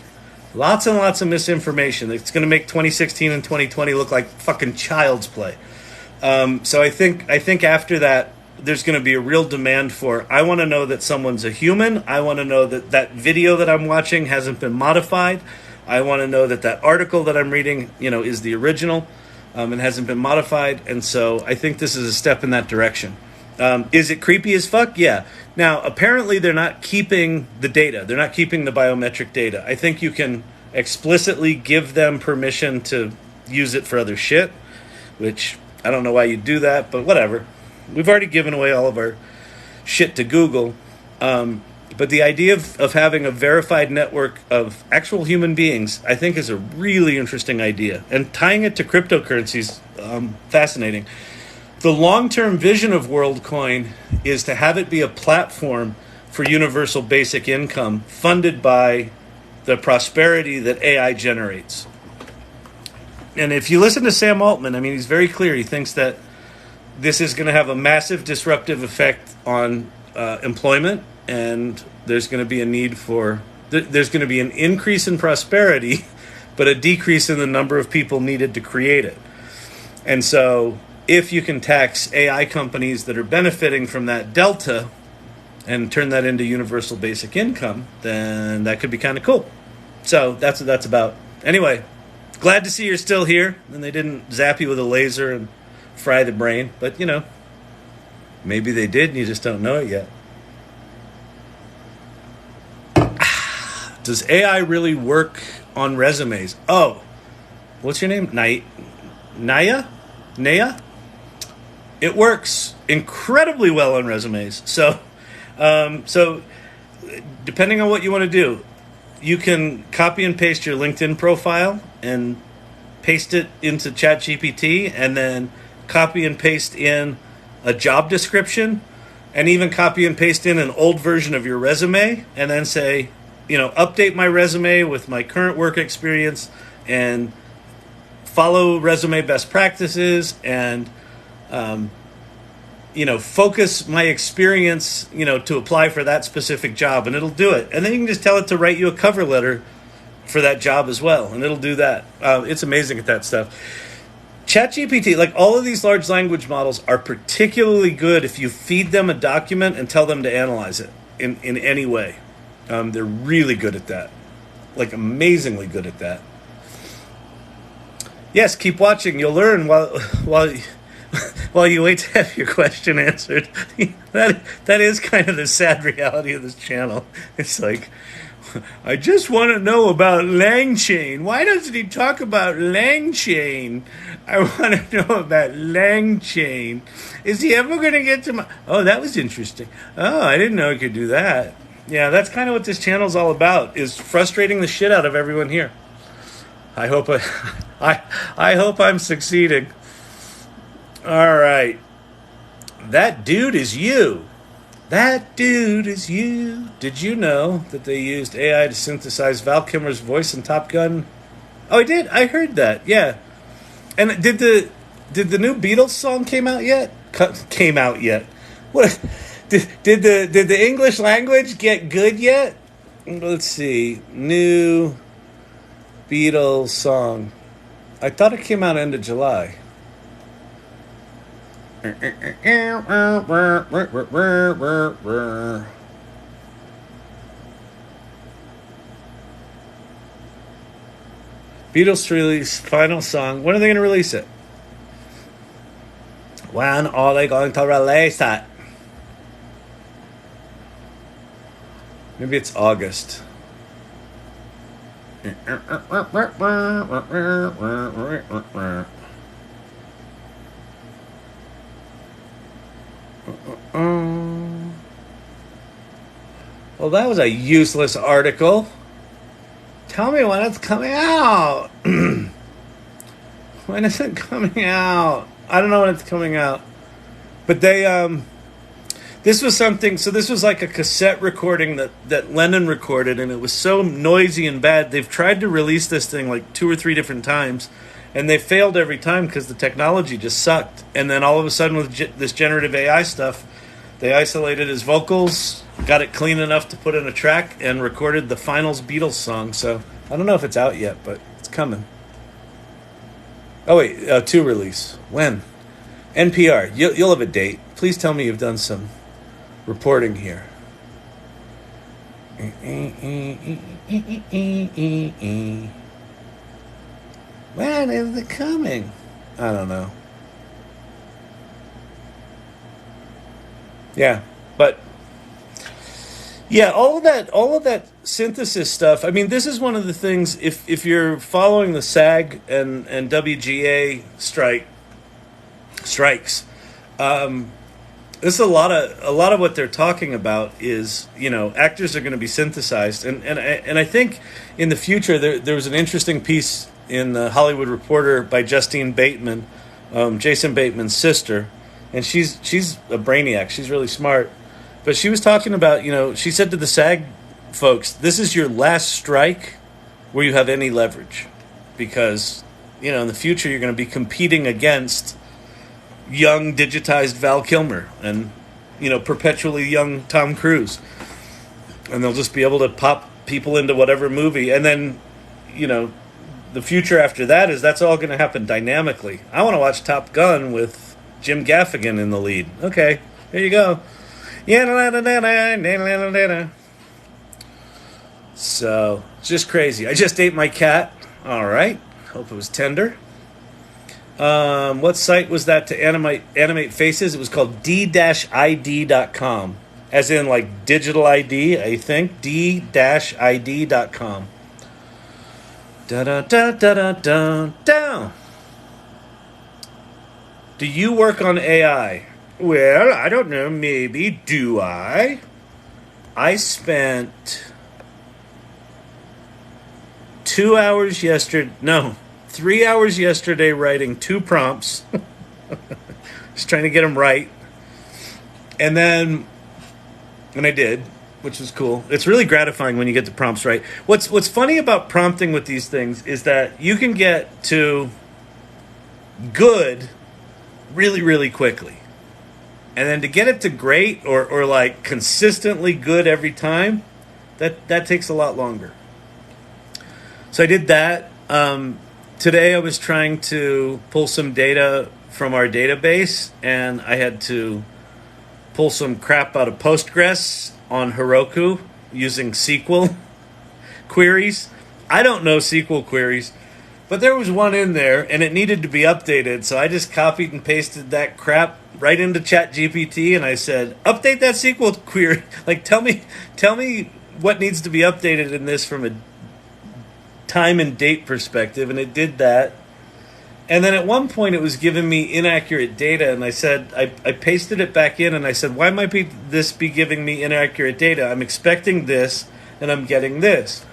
A: lots and lots of misinformation. It's going to make 2016 and 2020 look like fucking child's play. So I think after that, there's going to be a real demand for, I want to know that someone's a human. I want to know that that video that I'm watching hasn't been modified. I want to know that that article that I'm reading, is the original and hasn't been modified. And so I think this is a step in that direction. Is it creepy as fuck? Yeah. Now, apparently they're not keeping the data. They're not keeping the biometric data. I think you can explicitly give them permission to use it for other shit, which I don't know why you do that, but whatever. We've already given away all of our shit to Google. But the idea of having a verified network of actual human beings, I think, is a really interesting idea. And tying it to cryptocurrencies, fascinating. The long-term vision of WorldCoin is to have it be a platform for universal basic income funded by the prosperity that AI generates. And if you listen to Sam Altman, he's very clear. He thinks that this is going to have a massive disruptive effect on employment, and there's going to be a need for, there's going to be an increase in prosperity, but a decrease in the number of people needed to create it. And so if you can tax AI companies that are benefiting from that delta and turn that into universal basic income, then that could be kind of cool. So that's what that's about. Anyway, glad to see you're still here, and they didn't zap you with a laser and fry the brain, but maybe they did and you just don't know it yet. Does AI really work on resumes? Oh, what's your name? Naya? It works incredibly well on resumes. So depending on what you want to do, you can copy and paste your LinkedIn profile and paste it into ChatGPT, and then copy and paste in a job description, and even copy and paste in an old version of your resume, and then say, update my resume with my current work experience and follow resume best practices and, focus my experience, to apply for that specific job, and it'll do it. And then you can just tell it to write you a cover letter for that job as well, and it'll do that. It's amazing at that stuff. ChatGPT, like all of these large language models, are particularly good if you feed them a document and tell them to analyze it in any way. They're really good at that, like amazingly good at that. Yes, keep watching. You'll learn while you wait to have your question answered. That is kind of the sad reality of this channel. It's like, I just want to know about LangChain. Why doesn't he talk about LangChain? I want to know about LangChain. Is he ever going to get to my... Oh, that was interesting. Oh, I didn't know he could do that. Yeah, that's kind of what this channel's all about, is frustrating the shit out of everyone here. I hope I hope I'm succeeding. All right. That dude is you. That dude is you. Did you know that they used AI to synthesize Val Kilmer's voice in Top Gun? Oh, I did. I heard that. Yeah. And did the new Beatles song came out yet? What? Did the English language get good yet? Let's see. New Beatles song. I thought it came out end of July. Beatles to release final song. When are they going to release it? When are they going to release that? Maybe it's August. Well, that was a useless article. Tell me when it's coming out. When is it coming out? I don't know when it's coming out. But they, this was something, so this was like a cassette recording that Lennon recorded, and it was so noisy and bad. They've tried to release this thing like 2 or 3 different times, and they failed every time because the technology just sucked. And then all of a sudden with this generative AI stuff, they isolated his vocals, got it clean enough to put in a track, and recorded the Finals Beatles song. So I don't know if it's out yet, but it's coming. Oh, wait, to release. When? NPR, you'll have a date. Please tell me you've done some reporting here. When is it coming? I don't know. Yeah, but yeah, all of that synthesis stuff. I mean, this is one of the things. If you're following the SAG and WGA strikes, this is a lot of what they're talking about is, you know, actors are going to be synthesized, and I think in the future there was an interesting piece in the Hollywood Reporter by Justine Bateman, Jason Bateman's sister. And she's a brainiac. She's really smart. But she was talking about, you know, she said to the SAG folks, this is your last strike where you have any leverage. Because, you know, in the future you're going to be competing against young digitized Val Kilmer and, you know, perpetually young Tom Cruise. And they'll just be able to pop people into whatever movie. And then, you know, the future after that is that's all going to happen dynamically. I want to watch Top Gun with Jim Gaffigan in the lead. Okay, here you go. So, it's just crazy. I just ate my cat. All right. Hope it was tender. What site was that to animate faces? It was called d-id.com. As in, like, digital ID, I think. d-id.com. Da-da-da-da-da-da-da. Do you work on AI? Well, I don't know. Maybe. Do I? I spent 3 hours yesterday writing 2 prompts. Just trying to get them right. And I did, which was cool. It's really gratifying when you get the prompts right. What's funny about prompting with these things is that you can get to good really, really quickly. And then to get it to great or like consistently good every time, that takes a lot longer. So I did that. Today I was trying to pull some data from our database, and I had to pull some crap out of Postgres on Heroku using SQL queries. I don't know SQL queries, but there was one in there, and it needed to be updated, so I just copied and pasted that crap right into ChatGPT, and I said, update that SQL query. Like, tell me what needs to be updated in this from a time and date perspective, and it did that. And then at one point, it was giving me inaccurate data, and I said, I pasted it back in, and I said, why might this be giving me inaccurate data? I'm expecting this, and I'm getting this.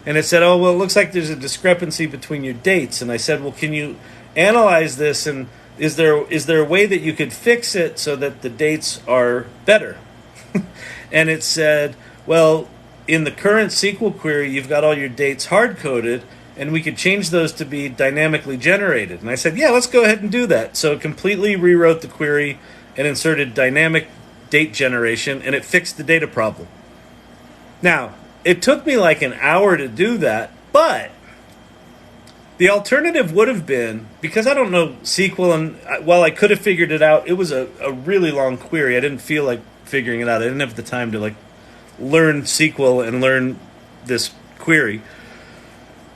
A: And it said, oh, well, it looks like there's a discrepancy between your dates. And I said, well, can you analyze this? And is there a way that you could fix it so that the dates are better? And it said, well, in the current SQL query, you've got all your dates hard-coded, and we could change those to be dynamically generated. And I said, yeah, let's go ahead and do that. So it completely rewrote the query and inserted dynamic date generation, and it fixed the data problem. Now, it took me like an hour to do that, but the alternative would have been, because I don't know SQL, and while I could have figured it out, it was a really long query. I didn't feel like figuring it out. I didn't have the time to like learn SQL and learn this query.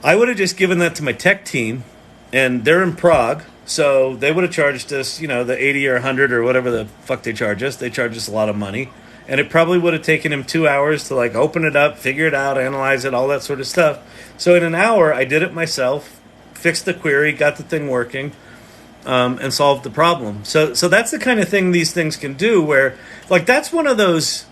A: I would have just given that to my tech team, and they're in Prague, So they would have charged us, the 80 or 100 or whatever the fuck they charge us. They charge us a lot of money. And it probably would have taken him 2 hours to like open it up, figure it out, analyze it, all that sort of stuff. So in an hour, I did it myself, fixed the query, got the thing working, and solved the problem. So that's the kind of thing these things can do where, like, that's one of those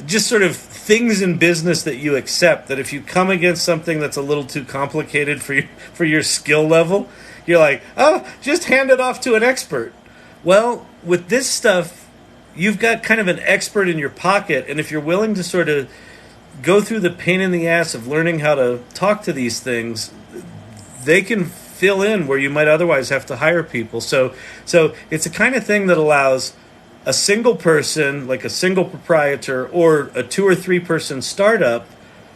A: just sort of things in business that you accept, that if you come against something that's a little too complicated for your skill level, you're like, oh, just hand it off to an expert. Well, with this stuff, you've got kind of an expert in your pocket, and if you're willing to sort of go through the pain in the ass of learning how to talk to these things, they can fill in where you might otherwise have to hire people. So it's a kind of thing that allows a single person, like a single proprietor, or a 2 or 3 person startup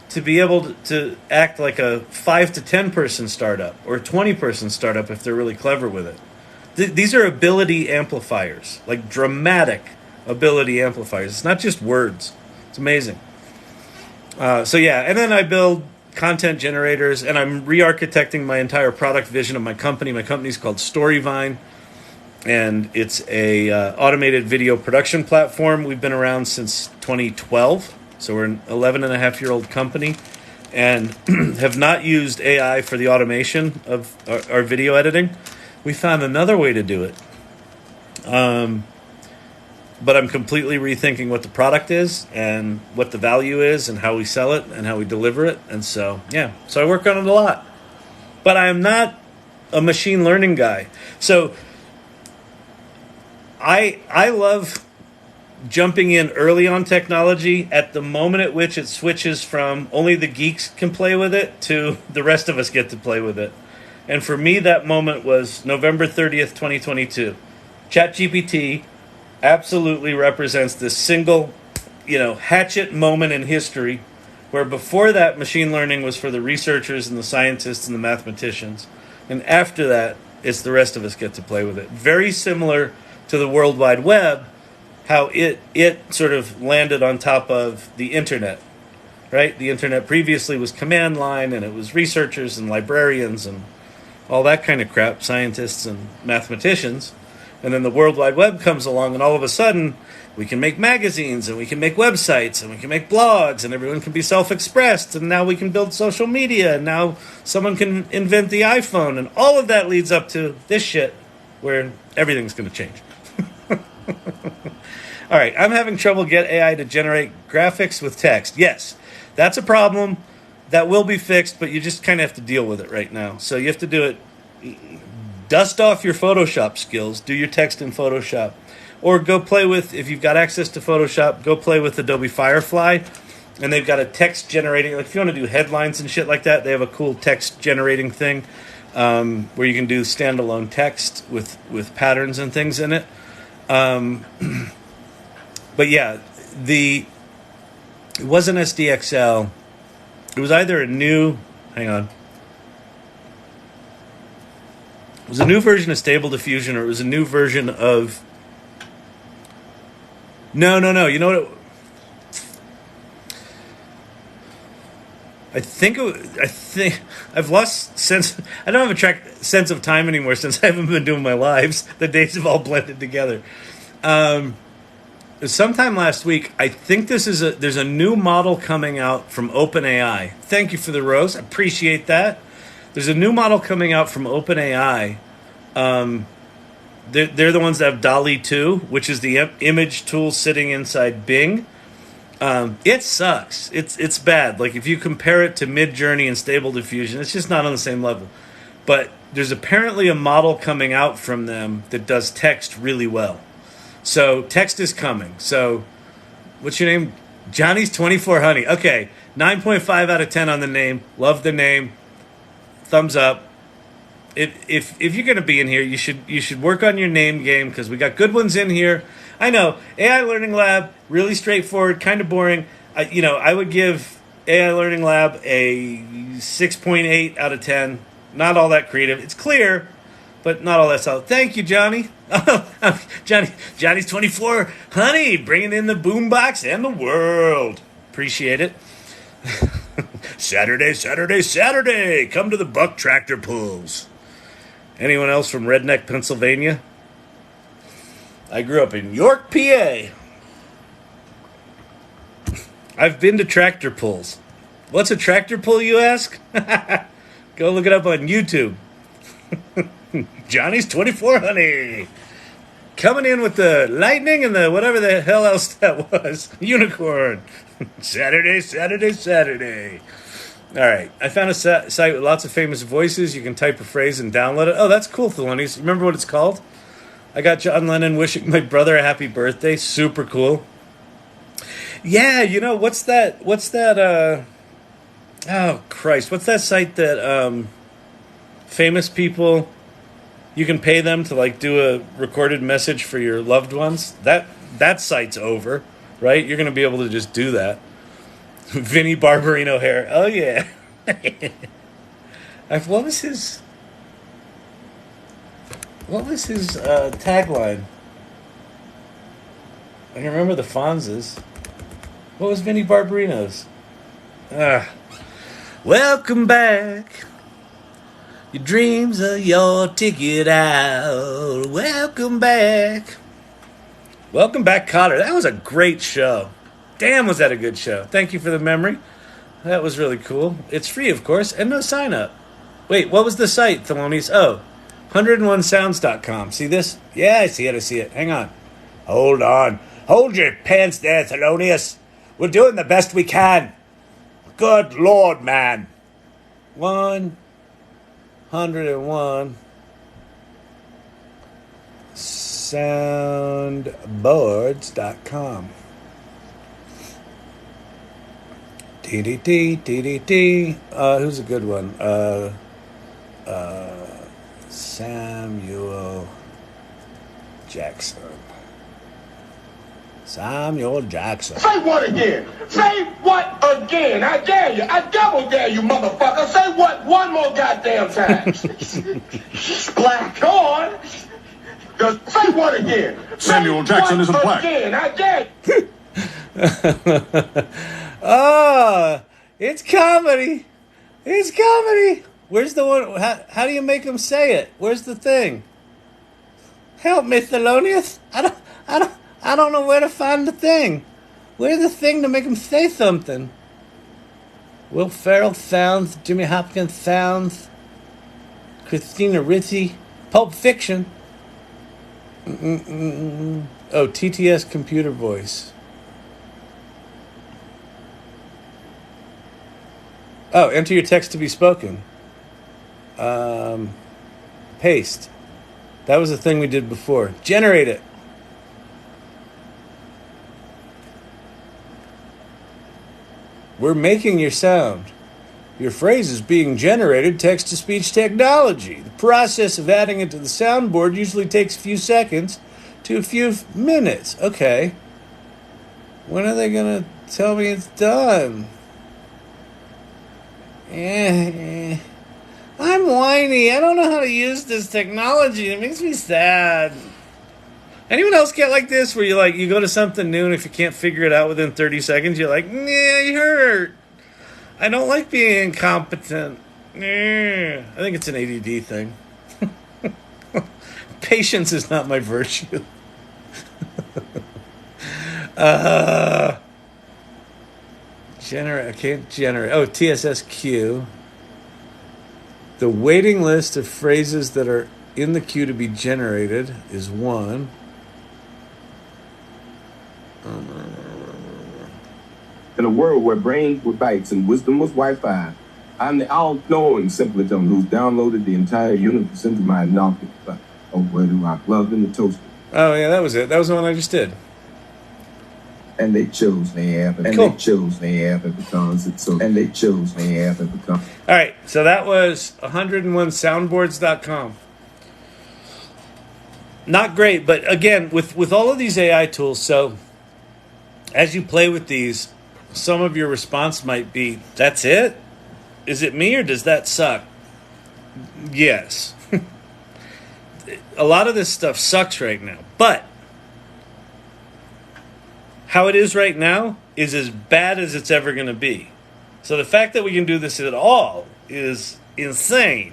A: to be able to act like a 5 to 10 person startup or a 20 person startup if they're really clever with it. These are ability amplifiers, like dramatic ability amplifiers. It's not just words. It's amazing. And then I build content generators, and I'm re-architecting my entire product vision of my company. My company's called Storyvine, and it's a automated video production platform. We've been around since 2012, so we're an 11-and-a-half-year-old company, and have not used AI for the automation of our video editing. We found another way to do it. But I'm completely rethinking what the product is and what the value is and how we sell it and how we deliver it. And so I work on it a lot. But I am not a machine learning guy. So I love jumping in early on technology at the moment at which it switches from only the geeks can play with it to the rest of us get to play with it. And for me, that moment was November 30th, 2022. ChatGPT absolutely represents this single, hatchet moment in history where before that, machine learning was for the researchers and the scientists and the mathematicians. And after that, it's the rest of us get to play with it. Very similar to the World Wide Web, how it sort of landed on top of the internet, right? The internet previously was command line, and it was researchers and librarians and all that kind of crap, scientists and mathematicians. And then the World Wide Web comes along, and all of a sudden, we can make magazines, and we can make websites, and we can make blogs, and everyone can be self-expressed, and now we can build social media, and now someone can invent the iPhone, and all of that leads up to this shit, where everything's going to change. All right, I'm having trouble get AI to generate graphics with text. Yes, that's a problem. That will be fixed, but you just kind of have to deal with it right now. So you have to do it. Dust off your Photoshop skills. Do your text in Photoshop. Or go play with, if you've got access to Photoshop, go play with Adobe Firefly. And they've got a text generating, like if you want to do headlines and shit like that, they have a cool text generating thing where you can do standalone text with patterns and things in it. But yeah, it wasn't SDXL. It was either a new, it was a new version of Stable Diffusion, or it was a new version of, no, you know what, I think I've lost sense, I don't have a sense of time anymore since I haven't been doing my lives. The days have all blended together. Sometime last week, I think there's a new model coming out from OpenAI. Thank you for the rose. I appreciate that. There's a new model coming out from OpenAI. They're the ones that have DALL-E 2, which is the image tool sitting inside Bing. It sucks. It's bad. Like if you compare it to Midjourney and Stable Diffusion, it's just not on the same level. But there's apparently a model coming out from them that does text really well. So text is coming. So what's your name? Johnny's 24 Honey. Okay, 9.5 out of 10 on the name. Love the name. Thumbs up. If you're going to be in here, you should work on your name game because we got good ones in here. I know AI Learning Lab, really straightforward, kind of boring. I would give AI Learning Lab a 6.8 out of 10. Not all that creative. It's clear, but not all that solid. Thank you, Johnny. Johnny's 24 Honey, bringing in the boombox and the world. Appreciate it. Saturday. Come to the Buck Tractor Pulls. Anyone else from Redneck, Pennsylvania? I grew up in York, PA. I've been to tractor pulls. What's a tractor pull, you ask? Go look it up on YouTube. Johnny's 24 Honey. Coming in with the lightning and the whatever the hell else that was. Unicorn. Saturday, Saturday, Saturday. All right. I found a site with lots of famous voices. You can type a phrase and download it. Oh, that's cool, Thelonious. Remember what it's called? I got John Lennon wishing my brother a happy birthday. Super cool. Yeah, you know, what's that, oh, Christ. What's that site that famous people, you can pay them to, like, do a recorded message for your loved ones? That site's over, right? You're going to be able to just do that. Vinnie Barbarino hair. Oh, yeah. What was his tagline? I can remember the Fonz's. What was Vinnie Barbarino's? Welcome back. Your dreams are your ticket out. Welcome back. Welcome back, Cotter. That was a great show. Damn, was that a good show. Thank you for the memory. That was really cool. It's free, of course, and no sign up. Wait, what was the site, Thelonious? Oh, 101sounds.com. See this? Yeah, I see it. Hang on. Hold on. Hold your pants there, Thelonious. We're doing the best we can. Good Lord, man. 101 soundboards.com. TDT. Who's a good one? Samuel Jackson.
F: Say what again? Say what again? I dare you. I double dare you, motherfucker. Say what one more goddamn time. Black. Go on. Say what again?
G: Samuel Jackson isn't black.
F: Again. I dare you.
A: Oh, it's comedy. It's comedy. Where's the one? How do you make them say it? Where's the thing? Help me, Thelonious. I don't know where to find the thing. Where's the thing to make him say something? Will Ferrell sounds, Jimmy Hopkins sounds, Christina Ricci, Pulp Fiction. Oh, TTS computer voice. Oh, enter your text to be spoken. Paste. That was the thing we did before. Generate it. We're making your sound. Your phrase is being generated text-to-speech technology. The process of adding it to the soundboard usually takes a few seconds to a few minutes. Okay. When are they going to tell me it's done? I'm whiny. I don't know how to use this technology. It makes me sad. Anyone else get like this where you go to something new and if you can't figure it out within 30 seconds, you're like, nah, you hurt. I don't like being incompetent. I think it's an ADD thing. Patience is not my virtue. I can't generate. Oh, TSSQ. The waiting list of phrases that are in the queue to be generated is 1.
H: In a world where brains were bytes and wisdom was Wi-Fi, I'm the all-knowing simpleton who's downloaded the entire universe into my noggin. Oh, where do I love in the toaster?
A: Oh, yeah, that was it. That was the one I just did.
H: And they chose the app, and
A: cool.
H: They chose the app because it's so. And they chose the app because.
A: All right, so that was 101soundboards.com. Not great, but again, with all of these AI tools, so as you play with these, some of your response might be, that's it? Is it me or does that suck? Yes. A lot of this stuff sucks right now, but how it is right now is as bad as it's ever going to be. So the fact that we can do this at all is insane.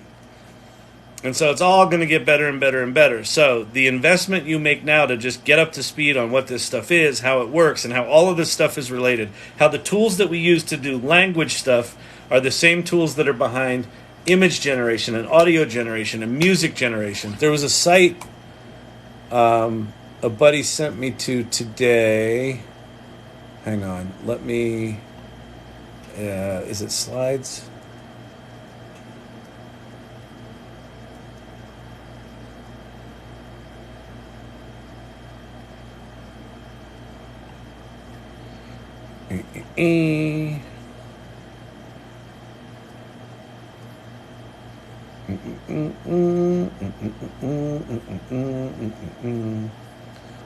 A: And so it's all going to get better and better and better. So the investment you make now to just get up to speed on what this stuff is, how it works, and how all of this stuff is related, how the tools that we use to do language stuff are the same tools that are behind image generation and audio generation and music generation. There was a site a buddy sent me to today. Hang on. Let me... is it slides?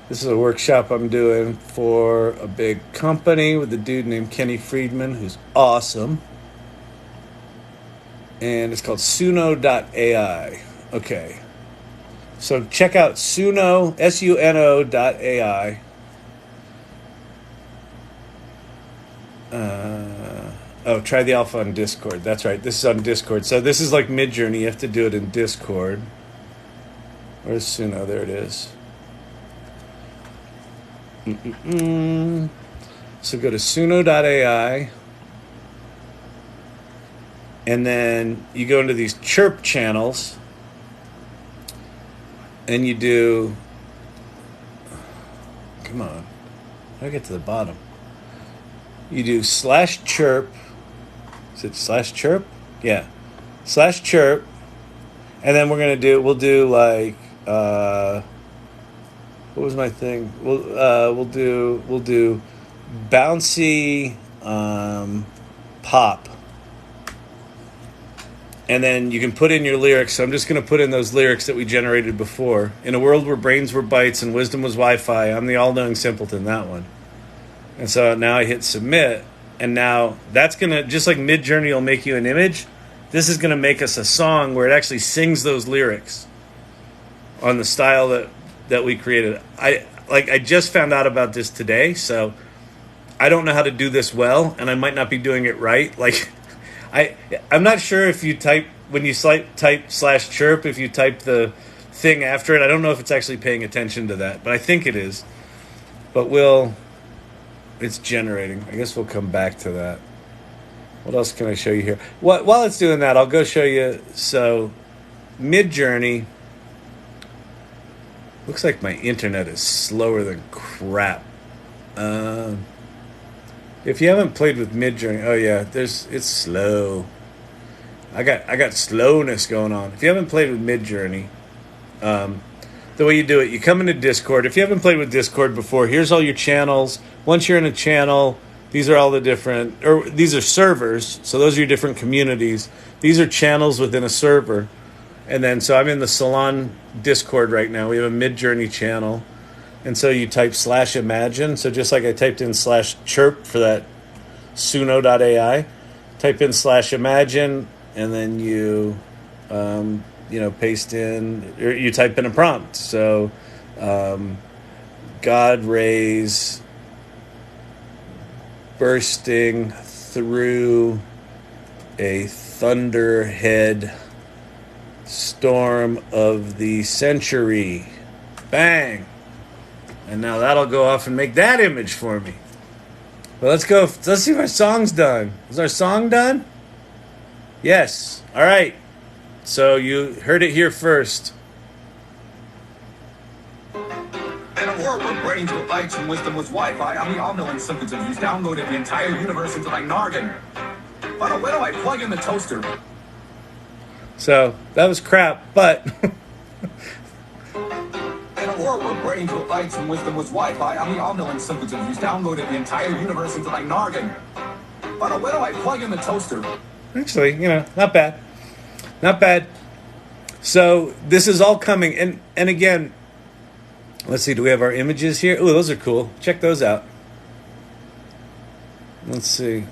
A: This is a workshop I'm doing for a big company with a dude named Kenny Friedman, who's awesome. And it's called Suno.ai. Okay. So check out Suno, Suno.ai. Try the alpha on Discord. That's right. This is on Discord. So this is like Midjourney. You have to do it in Discord. Where's Suno? There it is. So go to Suno.ai. And then you go into these chirp channels. And you do... Come on. How do I get to the bottom? You do /chirp. Is it /chirp? Yeah. /chirp. And then we'll do like, what was my thing? We'll do bouncy pop. And then you can put in your lyrics. So I'm just going to put in those lyrics that we generated before. In a world where brains were bytes and wisdom was Wi-Fi, I'm the all-knowing simpleton, that one. And so now I hit submit, and now that's going to, just like Midjourney will make you an image, this is going to make us a song where it actually sings those lyrics on the style that we created. I just found out about this today, so I don't know how to do this well, and I might not be doing it right. Like, I'm not sure if you type /chirp, if you type the thing after it. I don't know if it's actually paying attention to that, but I think it is. But it's generating. I guess we'll come back to that. What else can I show you here? While it's doing that, I'll go show you. So, Midjourney. Looks like my internet is slower than crap. If you haven't played with Midjourney, oh yeah, it's slow. I got slowness going on. If you haven't played with Midjourney, the way you do it, you come into Discord. If you haven't played with Discord before, here's all your channels. Once you're in a channel, these are all the different, or these are servers. So those are your different communities. These are channels within a server. And then, so I'm in the Salon Discord right now. We have a Midjourney channel. And so you type /imagine. So just like I typed in /chirp for that Suno.ai, type in /imagine, and then you, paste in, or you type in a prompt. So, God rays bursting through a thunderhead storm of the century. Bang. And now that'll go off and make that image for me. But let's go. Let's see if our song's done. Is our song done? Yes. All right. So you heard it here first.
F: In a world where brains were bytes and wisdom was Wi-Fi, I'm the all-knowing simpleton who's downloaded the entire universe into my noggin. But where do I plug in the toaster?
A: So that was crap, but...
F: In a world where brains were bytes and wisdom was Wi-Fi, I'm the all-knowing simpleton who's downloaded the entire universe into my noggin. But where do I plug in the toaster?
A: Actually, not bad. Not bad. So this is all coming. And again, let's see, do we have our images here? Oh, those are cool. Check those out. Let's see.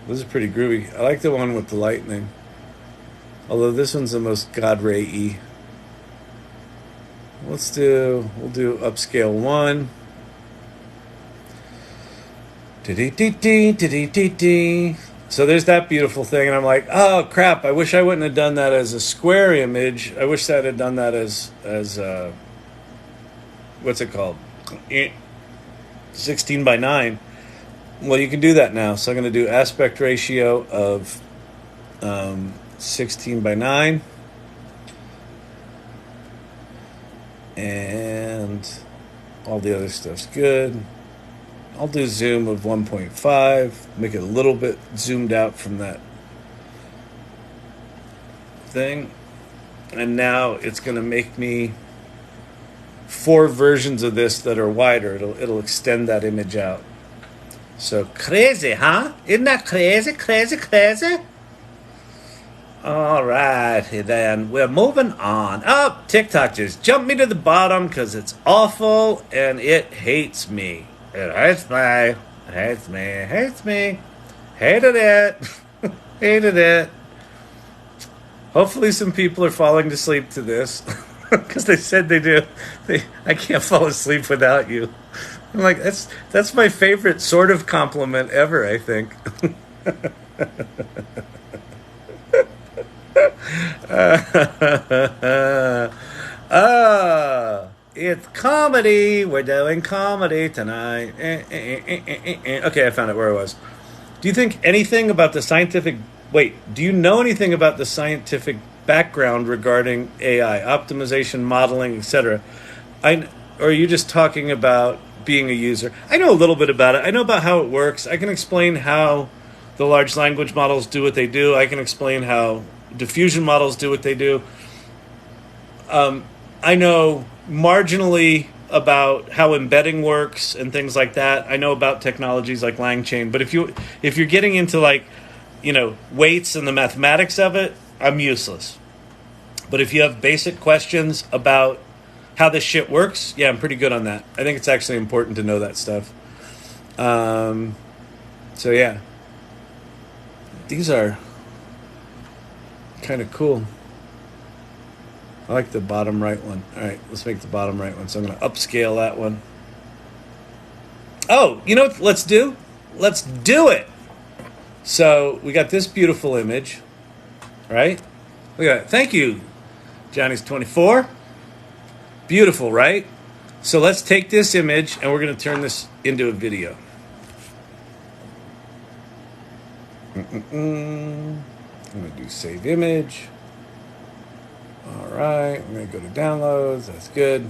A: Those are pretty groovy. I like the one with the lightning. Although this one's the most God Ray-y. We'll do upscale 1. So there's that beautiful thing, and I'm like, oh crap! I wish I wouldn't have done that as a square image. I wish that had done that as what's it called, 16 by 9. Well, you can do that now. So I'm going to do aspect ratio of 16 by 9, and all the other stuff's good. I'll do zoom of 1.5, make it a little bit zoomed out from that thing. And now it's going to make me 4 versions of this that are wider. It'll extend that image out. So crazy, huh? Isn't that crazy, crazy, crazy? All right, then we're moving on. Oh, TikTok just jumped me to the bottom because it's awful and it hates me. It hates me. It hates me. It hates me. Hated it. Hated it. Hopefully some people are falling to sleep to this because they said they do. I can't fall asleep without you. I'm like, that's my favorite sort of compliment ever, I think. It's comedy. We're doing comedy tonight. Okay, I found it where I was. Do you think anything about the scientific... Wait, do you know anything about the scientific background regarding AI, optimization, modeling, etc.? Or are you just talking about being a user? I know a little bit about it. I know about how it works. I can explain how the large language models do what they do. I can explain how diffusion models do what they do. I know marginally about how embedding works and things like that. I know about technologies like LangChain, but if you're getting into like, weights and the mathematics of it, I'm useless. But if you have basic questions about how this shit works, yeah, I'm pretty good on that. I think it's actually important to know that stuff. So yeah, these are kind of cool. I like the bottom right one. All right, let's make the bottom right one. So I'm going to upscale that one. Oh, you know what let's do? Let's do it. So we got this beautiful image, right? Look at that. Thank you, Johnny's 24. Beautiful, right? So let's take this image and we're going to turn this into a video. I'm going to do save image. All right, I'm going to go to downloads. That's good.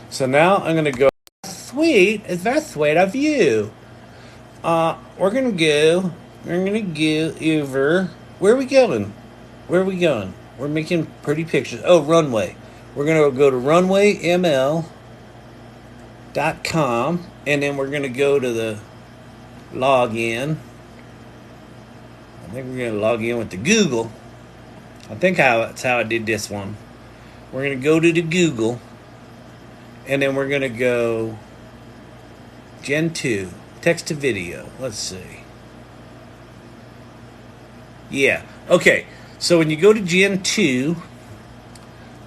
A: So now I'm going to go. Sweet. It's very sweet of you. We're going to go over. Where are we going? Where are we going? We're making pretty pictures. Oh, Runway. We're going to go to runwayml.com, and then we're going to go to the login. I think we're going to log in with the Google. I think that's how I did this one. We're going to go to the Google, and then we're going to go Gen 2, text to video. Let's see. Yeah. Okay. So when you go to Gen 2,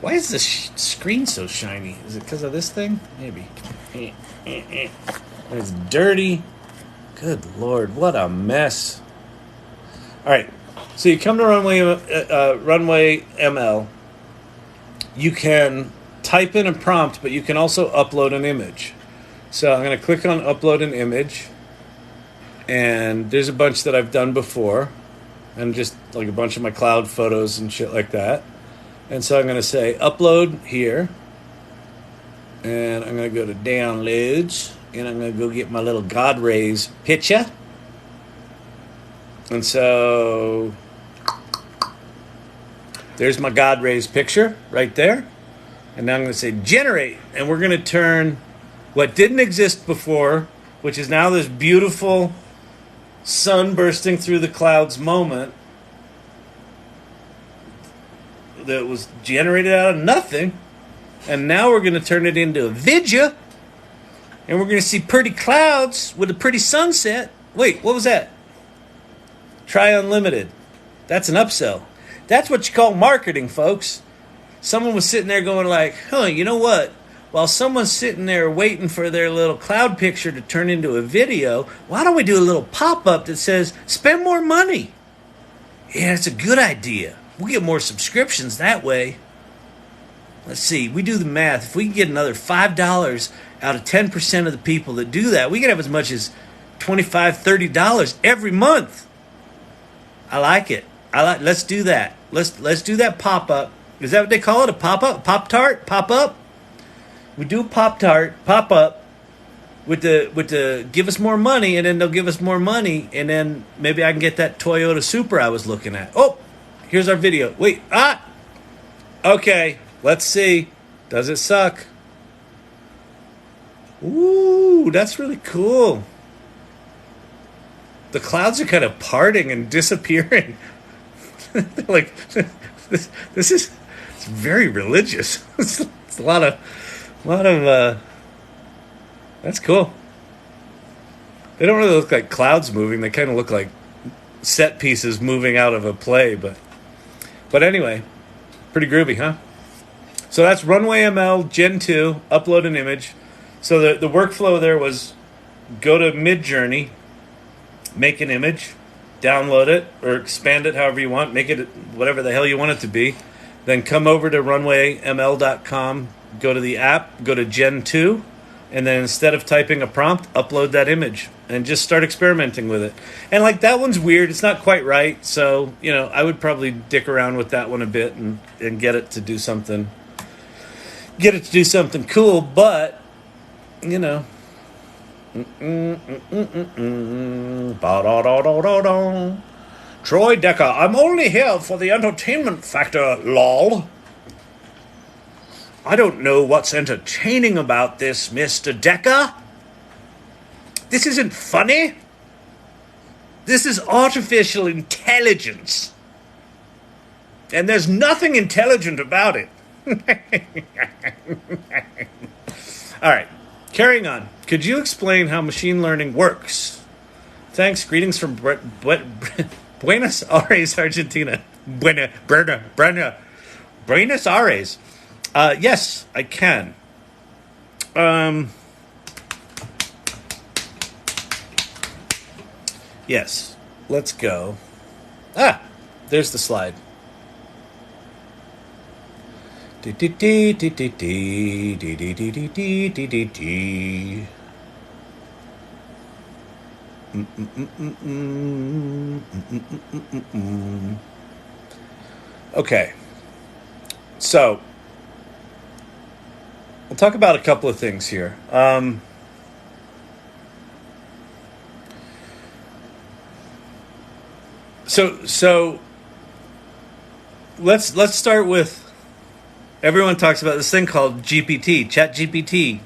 A: why is the screen so shiny? Is it because of this thing? Maybe. It's dirty. Good Lord, what a mess. All right. So you come to Runway ML. You can type in a prompt, but you can also upload an image. So I'm going to click on upload an image. And there's a bunch that I've done before. And just like a bunch of my cloud photos and shit like that. And so I'm going to say upload here. And I'm going to go to downloads. And I'm going to go get my little God rays picture. And so there's my God rays picture right there. And now I'm going to say generate. And we're going to turn what didn't exist before, which is now this beautiful sun bursting through the clouds moment that was generated out of nothing. And now we're going to turn it into a video. And we're going to see pretty clouds with a pretty sunset. Wait, what was that? Try unlimited. That's an upsell. That's what you call marketing, folks. Someone was sitting there going like, you know what? while someone's sitting there waiting for their little cloud picture to turn into a video, why don't we do a little pop-up that says, spend more money? Yeah, it's a good idea. We'll get more subscriptions that way. Let's see, we do the math. If we can get another $5 out of 10% of the people that do that, we can have as much as $25, $30 every month. I like it. Let's do that. Let's do that pop-up. Is that what they call it? A pop-up? Pop-tart? Pop-up? We do pop-tart, pop-up with the give us more money, and then they'll give us more money, and then maybe I can get that Toyota Supra I was looking at. Oh, here's our video. Wait, okay, let's see. Does it suck? Ooh, that's really cool. The clouds are kind of parting and disappearing. Like, this is, it's very religious. It's a lot of, that's cool. They don't really look like clouds moving. They kind of look like set pieces moving out of a play, but anyway, pretty groovy, huh? So that's Runway ML Gen 2, upload an image. So the workflow there was go to Midjourney, make an image, download it or expand it however you want, make it whatever the hell you want it to be. Then come over to runwayml.com, go to the app, go to Gen 2, and then instead of typing a prompt, upload that image and just start experimenting with it. And like that one's weird, it's not quite right, so I would probably dick around with that one a bit and get it to do something cool, but Troy Decker, I'm only here for the entertainment factor, lol. I don't know what's entertaining about this, Mr. Decker. This isn't funny. This is artificial intelligence. And there's nothing intelligent about it. All right, carrying on. Could you explain how machine learning works? Thanks. Greetings from Buenos Aires, Argentina. Buenos Aires. Yes, I can. Yes, let's go. There's the slide. Okay, so we'll talk about a couple of things here. So let's start with, everyone talks about this thing called GPT, Chat GPT.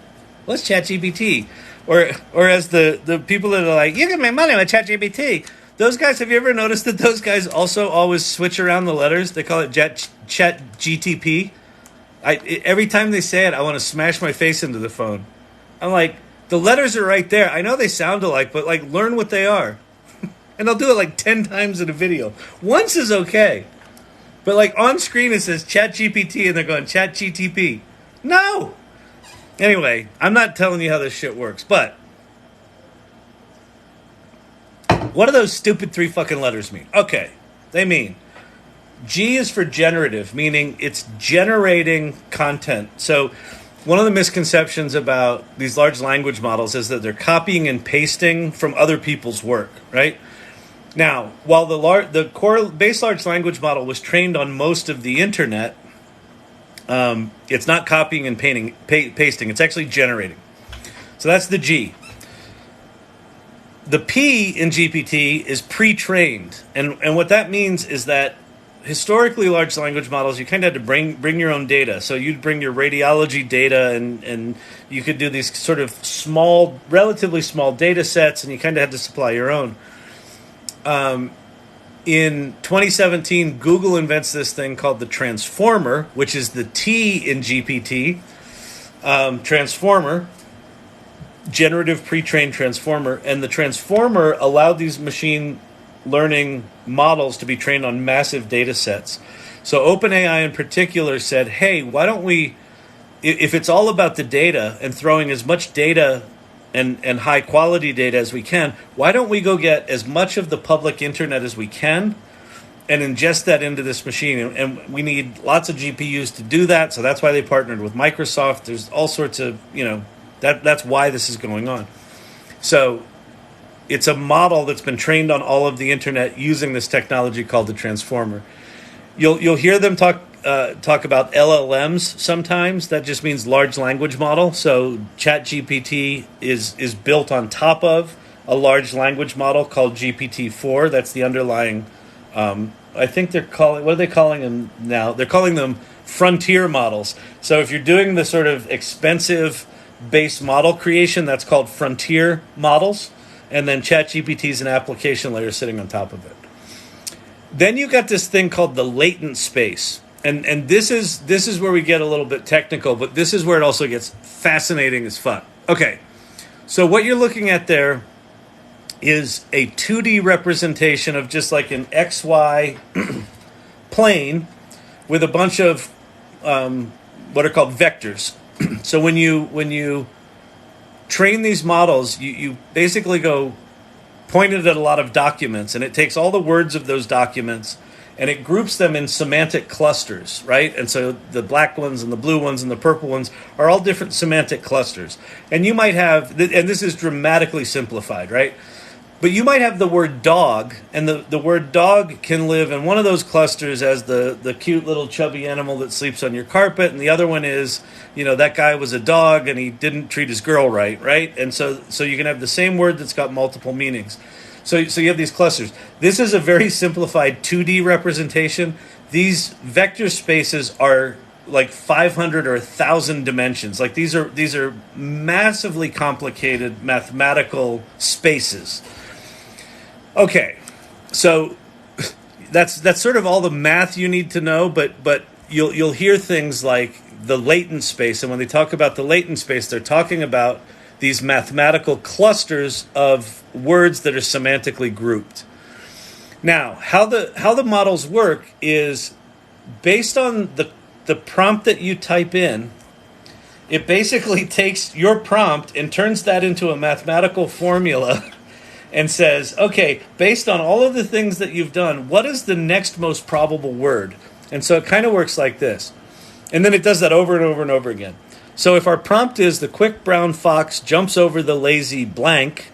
A: What's Chat GPT? Or as the people that are like, you can make money with Chat GPT. Those guys, have you ever noticed that those guys also always switch around the letters? They call it Chat GTP. Every time they say it, I want to smash my face into the phone. I'm like, the letters are right there. I know they sound alike, but like, learn what they are. And they'll do it like 10 times in a video. Once is okay. But like on screen it says Chat GPT and they're going Chat GTP. No! Anyway, I'm not telling you how this shit works, but what do those stupid 3 fucking letters mean? Okay, they mean G is for generative, meaning it's generating content. So one of the misconceptions about these large language models is that they're copying and pasting from other people's work, right? Now, while the core base large language model was trained on most of the internet, it's not copying and pasting. It's actually generating. So that's the G. The P in GPT is pre-trained. And what that means is that historically large language models, you kind of had to bring your own data. So you'd bring your radiology data and you could do these sort of relatively small data sets, and you kind of had to supply your own. In 2017, Google invents this thing called the transformer, which is the T in GPT. Transformer, generative pre-trained transformer. And the transformer allowed these machine learning models to be trained on massive data sets. So OpenAI in particular said, hey, why don't we if it's all about the data and throwing as much data and high quality data as we can, why don't we go get as much of the public internet as we can and ingest that into this machine? And we need lots of GPUs to do that. So that's why they partnered with Microsoft. There's all sorts of, that's why this is going on. So it's a model that's been trained on all of the internet using this technology called the transformer. You'll hear them talk about LLMs sometimes. That just means large language model. So ChatGPT is built on top of a large language model called GPT-4. That's the underlying. I think they're calling. What are they calling them now? They're calling them frontier models. So if you're doing the sort of expensive base model creation, that's called frontier models. And then ChatGPT is an application layer sitting on top of it. Then you got this thing called the latent space. And this is where we get a little bit technical, but this is where it also gets fascinating as fuck. Okay, so what you're looking at there is a 2D representation of just like an XY plane with a bunch of what are called vectors. So when you train these models, you basically go point it at a lot of documents, and it takes all the words of those documents and it groups them in semantic clusters, right? And so the black ones and the blue ones and the purple ones are all different semantic clusters. And you might have, and this is dramatically simplified, right? But you might have the word dog, and the word dog can live in one of those clusters as the cute little chubby animal that sleeps on your carpet, and the other one is, that guy was a dog and he didn't treat his girl right? And so you can have the same word that's got multiple meanings. So you have these clusters. This is a very simplified 2D representation. These vector spaces are like 500 or 1,000 dimensions. Like these are massively complicated mathematical spaces. Okay, so that's sort of all the math you need to know, but you'll hear things like the latent space, and when they talk about the latent space, they're talking about these mathematical clusters of words that are semantically grouped. Now, how the models work is based on the prompt that you type in. It basically takes your prompt and turns that into a mathematical formula and says, okay, based on all of the things that you've done, what is the next most probable word? And so it kind of works like this. And then it does that over and over and over again. So if our prompt is the quick brown fox jumps over the lazy blank,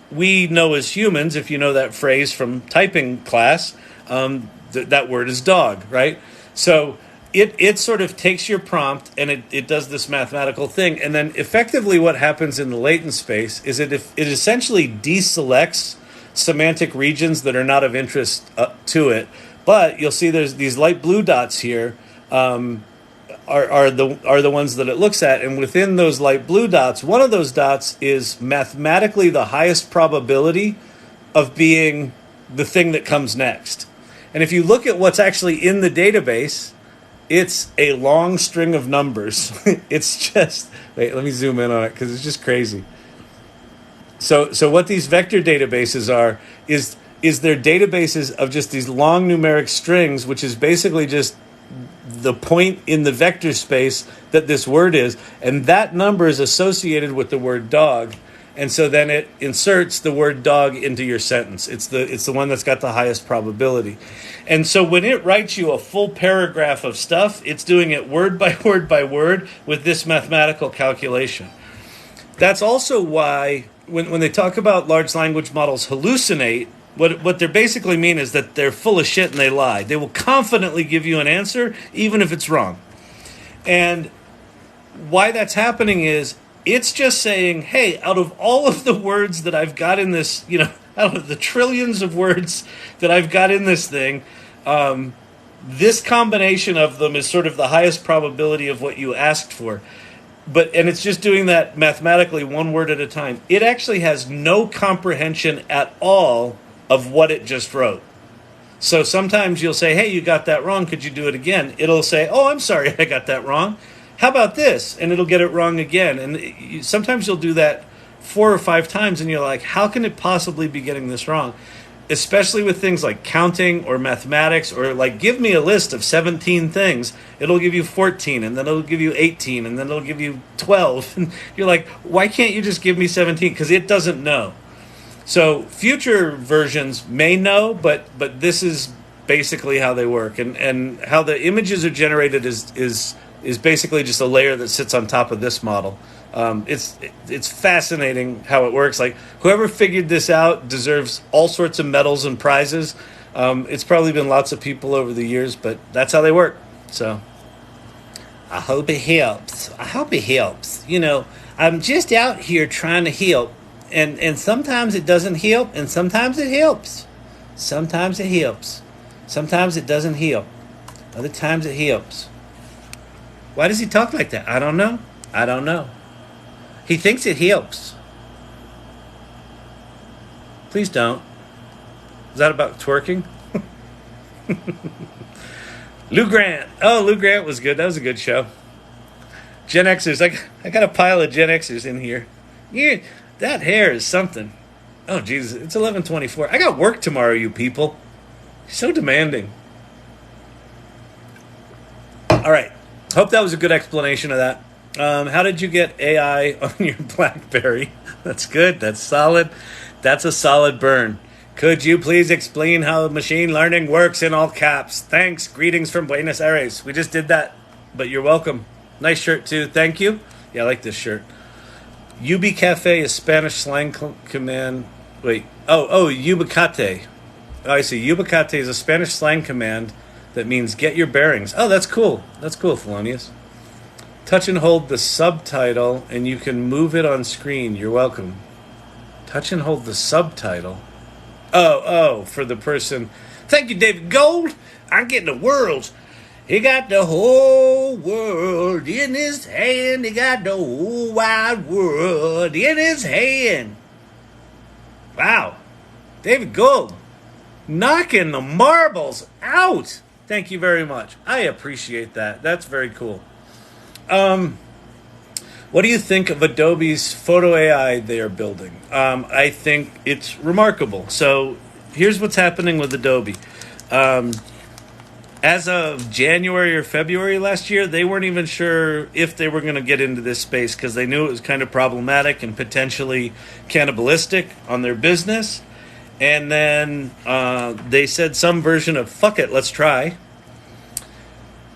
A: we know as humans, if you know that phrase from typing class, that word is dog, right? So it sort of takes your prompt and it does this mathematical thing. And then effectively what happens in the latent space is it essentially deselects semantic regions that are not of interest to it. But you'll see there's these light blue dots here are the ones that it looks at. And within those light blue dots, one of those dots is mathematically the highest probability of being the thing that comes next. And if you look at what's actually in the database, it's a long string of numbers. It's just, wait, let me zoom in on it because it's just crazy. So what these vector databases are is they're databases of just these long numeric strings, which is basically just the point in the vector space that this word is, and that number is associated with the word dog. And so then it inserts the word dog into your sentence. It's the one that's got the highest probability. And so when it writes you a full paragraph of stuff, it's doing it word by word by word with this mathematical calculation. That's also why when they talk about large language models hallucinate, what they basically mean is that they're full of shit and they lie. They will confidently give you an answer even if it's wrong. And why that's happening is it's just saying, hey, out of all of the words that I've got in this, out of the trillions of words that I've got in this thing, this combination of them is sort of the highest probability of what you asked for. And it's just doing that mathematically one word at a time. It actually has no comprehension at all of what it just wrote. So sometimes you'll say, hey, you got that wrong. Could you do it again? It'll say, oh, I'm sorry, I got that wrong. How about this? And it'll get it wrong again. And sometimes you'll do that 4 or 5 times and you're like, how can it possibly be getting this wrong? especially with things like counting or mathematics, or like give me a list of 17 things, it'll give you 14, and then it'll give you 18, and then it'll give you 12. And you're like, why can't you just give me 17? Because it doesn't know. So future versions may know, but this is basically how they work, and how the images are generated is basically just a layer that sits on top of this model. It's fascinating how it works. Like, whoever figured this out deserves all sorts of medals and prizes. It's probably been lots of people over the years, but that's how they work. So I hope it helps. You know, I'm just out here trying to help, and sometimes it doesn't help, and sometimes it helps. Sometimes it helps. Sometimes it doesn't help. Other times it helps. Why does he talk like that? I don't know. He thinks it helps. Please don't. Is that about twerking? Lou Grant. Oh, Lou Grant was good. That was a good show. Gen Xers. I got a pile of Gen Xers in here. Yeah, that hair is something. Oh, Jesus. It's 11:24. I got work tomorrow, you people. So demanding. All right. Hope that was a good explanation of that. How did you get AI on your BlackBerry? That's good. That's solid. That's a solid burn. Could you please explain how machine learning works in all caps? Thanks. Greetings from Buenos Aires. We just did that, but you're welcome. Nice shirt, too. Thank you. Yeah, I like this shirt. Ubi Cafe is Spanish slang command. Wait. Oh, ubicate. Oh, I see. Ubicate is a Spanish slang command that means get your bearings. Oh, that's cool. That's cool, Thelonious. Touch and hold the subtitle, and you can move it on screen. You're welcome. Touch and hold the subtitle. Oh, for the person. Thank you, David Gold. I'm getting the world. He got the whole world in his hand. He got the whole wide world in his hand. Wow. David Gold. Knocking the marbles out. Thank you very much. I appreciate that. That's very cool. What do you think of Adobe's photo AI they are building? I think it's remarkable. So here's what's happening with Adobe. As of January or February last year, they weren't even sure if they were going to get into this space because they knew it was kind of problematic and potentially cannibalistic on their business. And then they said some version of, fuck it, let's try.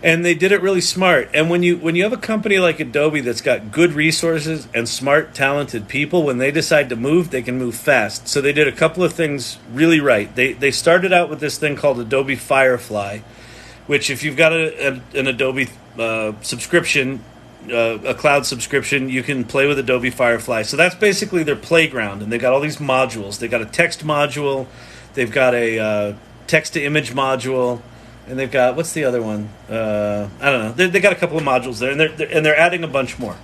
A: And they did it really smart. And when you have a company like Adobe that's got good resources and smart, talented people, when they decide to move, they can move fast. So they did a couple of things really right. They started out with this thing called Adobe Firefly, which if you've got an Adobe subscription, a cloud subscription, you can play with Adobe Firefly. So that's basically their playground. And they've got all these modules. They've got a text module. They've got a text-to-image module. And they've got, what's the other one? I don't know. They got a couple of modules there, and they're adding a bunch more.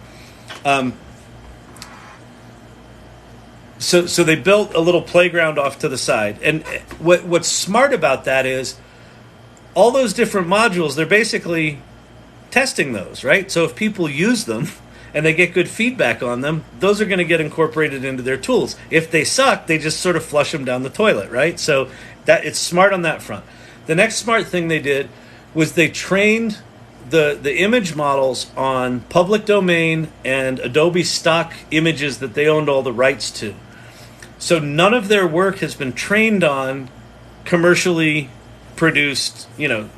A: So they built a little playground off to the side. And what's smart about that is all those different modules, they're basically testing those, right? So if people use them and they get good feedback on them, those are going to get incorporated into their tools. If they suck, they just sort of flush them down the toilet, right? So that it's smart on that front. The next smart thing they did was they trained the image models on public domain and Adobe stock images that they owned all the rights to. So none of their work has been trained on commercially produced,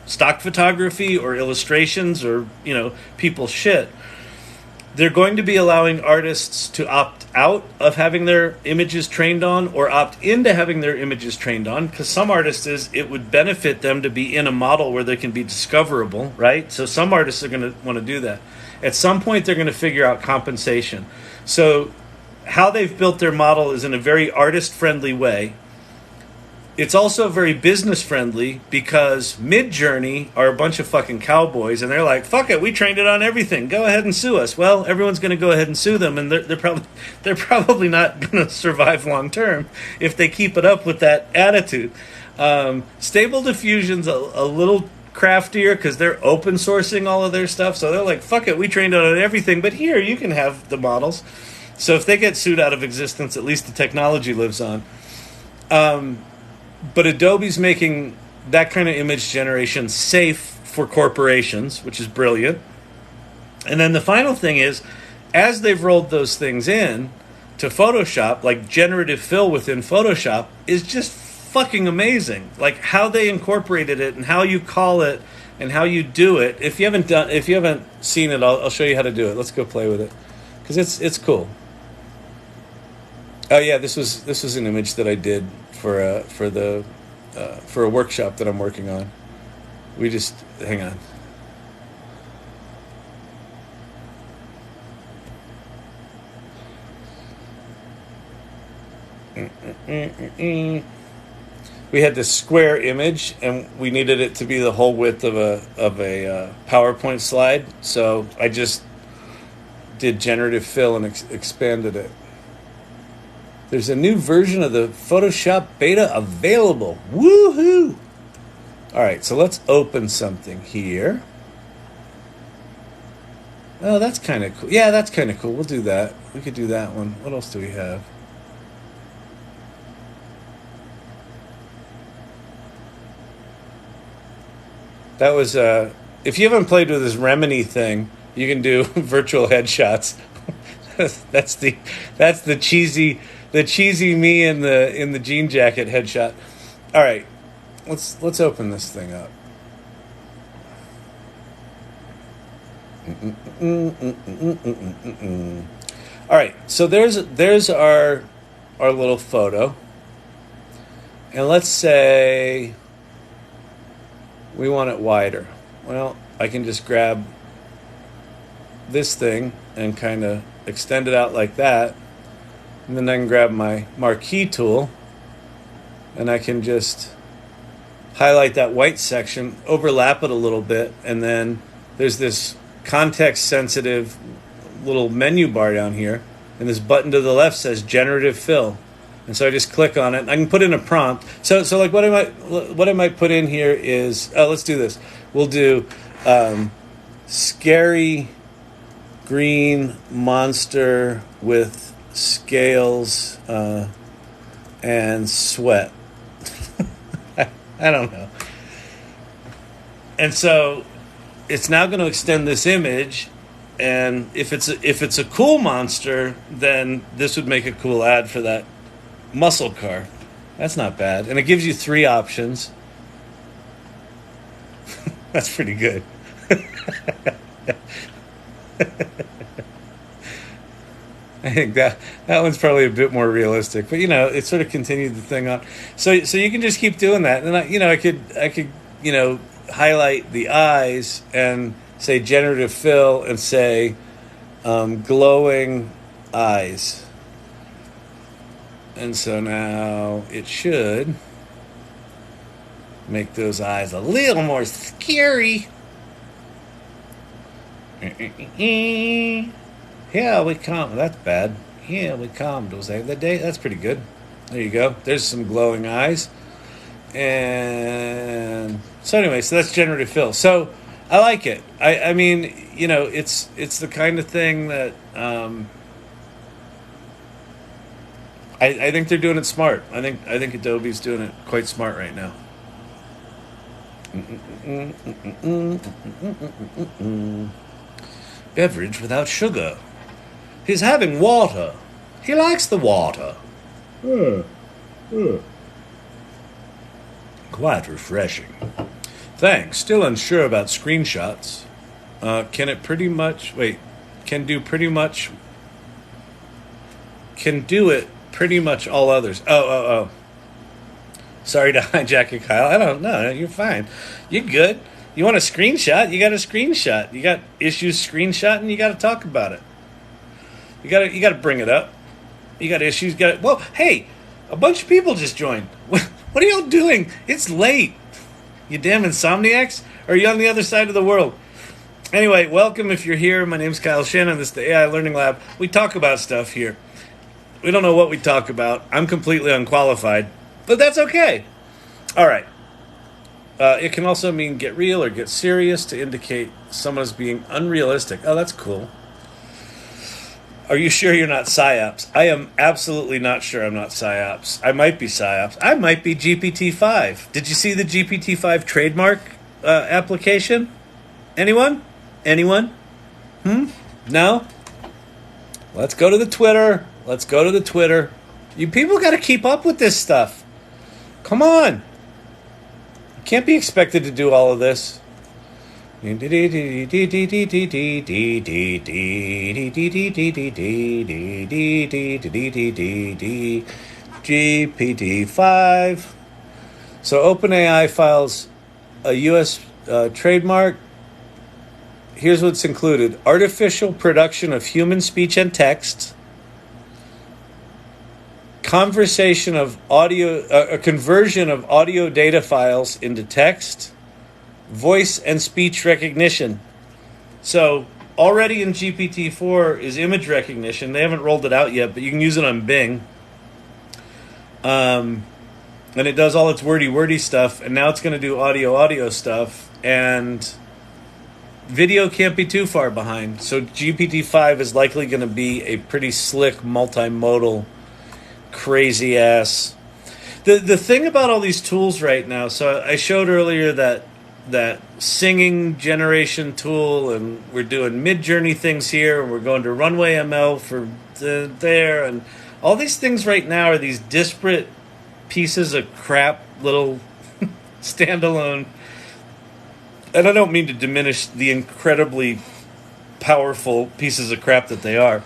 A: stock photography or illustrations or, people's shit. They're going to be allowing artists to opt out of having their images trained on or opt into having their images trained on, because some artists, it would benefit them to be in a model where they can be discoverable, right? So some artists are going to want to do that. At some point, they're going to figure out compensation. So how they've built their model is in a very artist-friendly way. It's also very business-friendly because Midjourney are a bunch of fucking cowboys, and they're like, fuck it, we trained it on everything. Go ahead and sue us. Well, everyone's going to go ahead and sue them, and they're probably not going to survive long-term if they keep it up with that attitude. Stable Diffusion's a little craftier because they're open sourcing all of their stuff, so they're like, fuck it, we trained it on everything, but here, you can have the models. So if they get sued out of existence, at least the technology lives on. But Adobe's making that kind of image generation safe for corporations, which is brilliant. And then the final thing is, as they've rolled those things in to Photoshop, like generative fill within Photoshop is just fucking amazing. Like how they incorporated it and how you call it and how you do it. If you haven't seen it, I'll show you how to do it. Let's go play with it because it's cool. Oh yeah, this was an image that I did for a workshop that I'm working on. Hang on. We had this square image, and we needed it to be the whole width of a PowerPoint slide. So I just did generative fill and expanded it. There's a new version of the Photoshop beta available. Woohoo! All right, so let's open something here. Oh, that's kind of cool. Yeah, that's kind of cool. We'll do that. We could do that one. What else do we have? That was, if you haven't played with this Remini thing, you can do virtual headshots. that's the cheesy me in the jean jacket headshot. All right, let's open this thing up. All right, so there's our little photo, and let's say we want it wider. Well, I can just grab this thing and kind of extend it out like that. And then I can grab my marquee tool and I can just highlight that white section, overlap it a little bit, and then there's this context-sensitive little menu bar down here, and this button to the left says Generative Fill. And so I just click on it. I can put in a prompt. So like what I might put in here is, let's do this. We'll do scary green monster with scales and sweat. I don't know. And so it's now going to extend this image, and if it's a cool monster, then this would make a cool ad for that muscle car. That's not bad. And it gives you 3 options. That's pretty good. I think that one's probably a bit more realistic, but it sort of continued the thing on. So you can just keep doing that, and I could highlight the eyes and say generative fill and say glowing eyes. And so now it should make those eyes a little more scary. Here we come. That's bad. Here we come to save the day. That's pretty good. There you go. There's some glowing eyes. And so anyway, so that's generative fill. So I like it. I mean, it's the kind of thing that I think they're doing it smart. I think Adobe's doing it quite smart right now. Beverage without sugar. He's having water. He likes the water. Quite refreshing. Thanks. Still unsure about screenshots. Can do it pretty much all others. Oh. Sorry to hijack you, Kyle. I don't know. You're fine. You're good. You want a screenshot? You got a screenshot. You got issues screenshot, and you got to talk about it. You got to bring it up. You got issues. Well, hey, a bunch of people just joined. What are y'all doing? It's late. You damn insomniacs. Or are you on the other side of the world? Anyway, welcome if you're here. My name's Kyle Shannon. This is the AI Learning Lab. We talk about stuff here. We don't know what we talk about. I'm completely unqualified, but that's okay. All right. It can also mean get real or get serious to indicate someone is being unrealistic. Oh, that's cool. Are you sure you're not PsyOps? I am absolutely not sure I'm not PsyOps. I might be PsyOps. I might be GPT-5. Did you see the GPT-5 trademark application? Anyone? Anyone? No? Let's go to the Twitter. Let's go to the Twitter. You people got to keep up with this stuff. Come on. You can't be expected to do all of this. GPT-5. So OpenAI files a U.S. Trademark. Here's what's included: artificial production of human speech and text, conversion of audio data files into text, voice and speech recognition. So already in GPT-4 is image recognition. They haven't rolled it out yet, but you can use it on Bing. And it does all its wordy stuff, and now it's going to do audio stuff, and video can't be too far behind. So GPT-5 is likely going to be a pretty slick, multimodal, crazy ass. The thing about all these tools right now, so I showed earlier that singing generation tool, and we're doing Mid-Journey things here, and we're going to Runway ML for there, and all these things right now are these disparate pieces of crap, little standalone. And I don't mean to diminish the incredibly powerful pieces of crap that they are,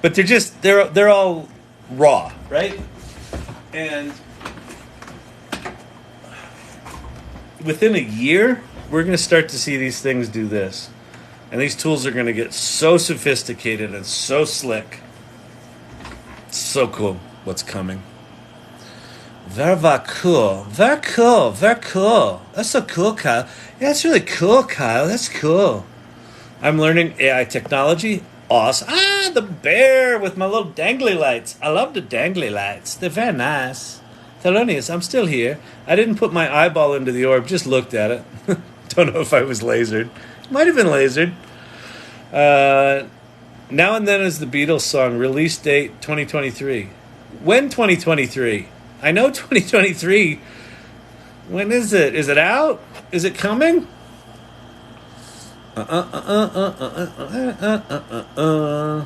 A: but they're all raw, right? And within a year, we're going to start to see these things do this. And these tools are going to get so sophisticated and so slick. So cool what's coming. Very cool. Very cool. Very cool. That's so cool, Kyle. Yeah, that's really cool, Kyle. That's cool. I'm learning AI technology. Awesome. Ah, the bear with my little dangly lights. I love the dangly lights. They're very nice. Thelonious, I'm still here. I didn't put my eyeball into the orb, just looked at it. Don't know if I was lasered. Might have been lasered. Now and Then is the Beatles song. Release date 2023. When 2023? I know 2023. When is it? Is it out? Is it coming?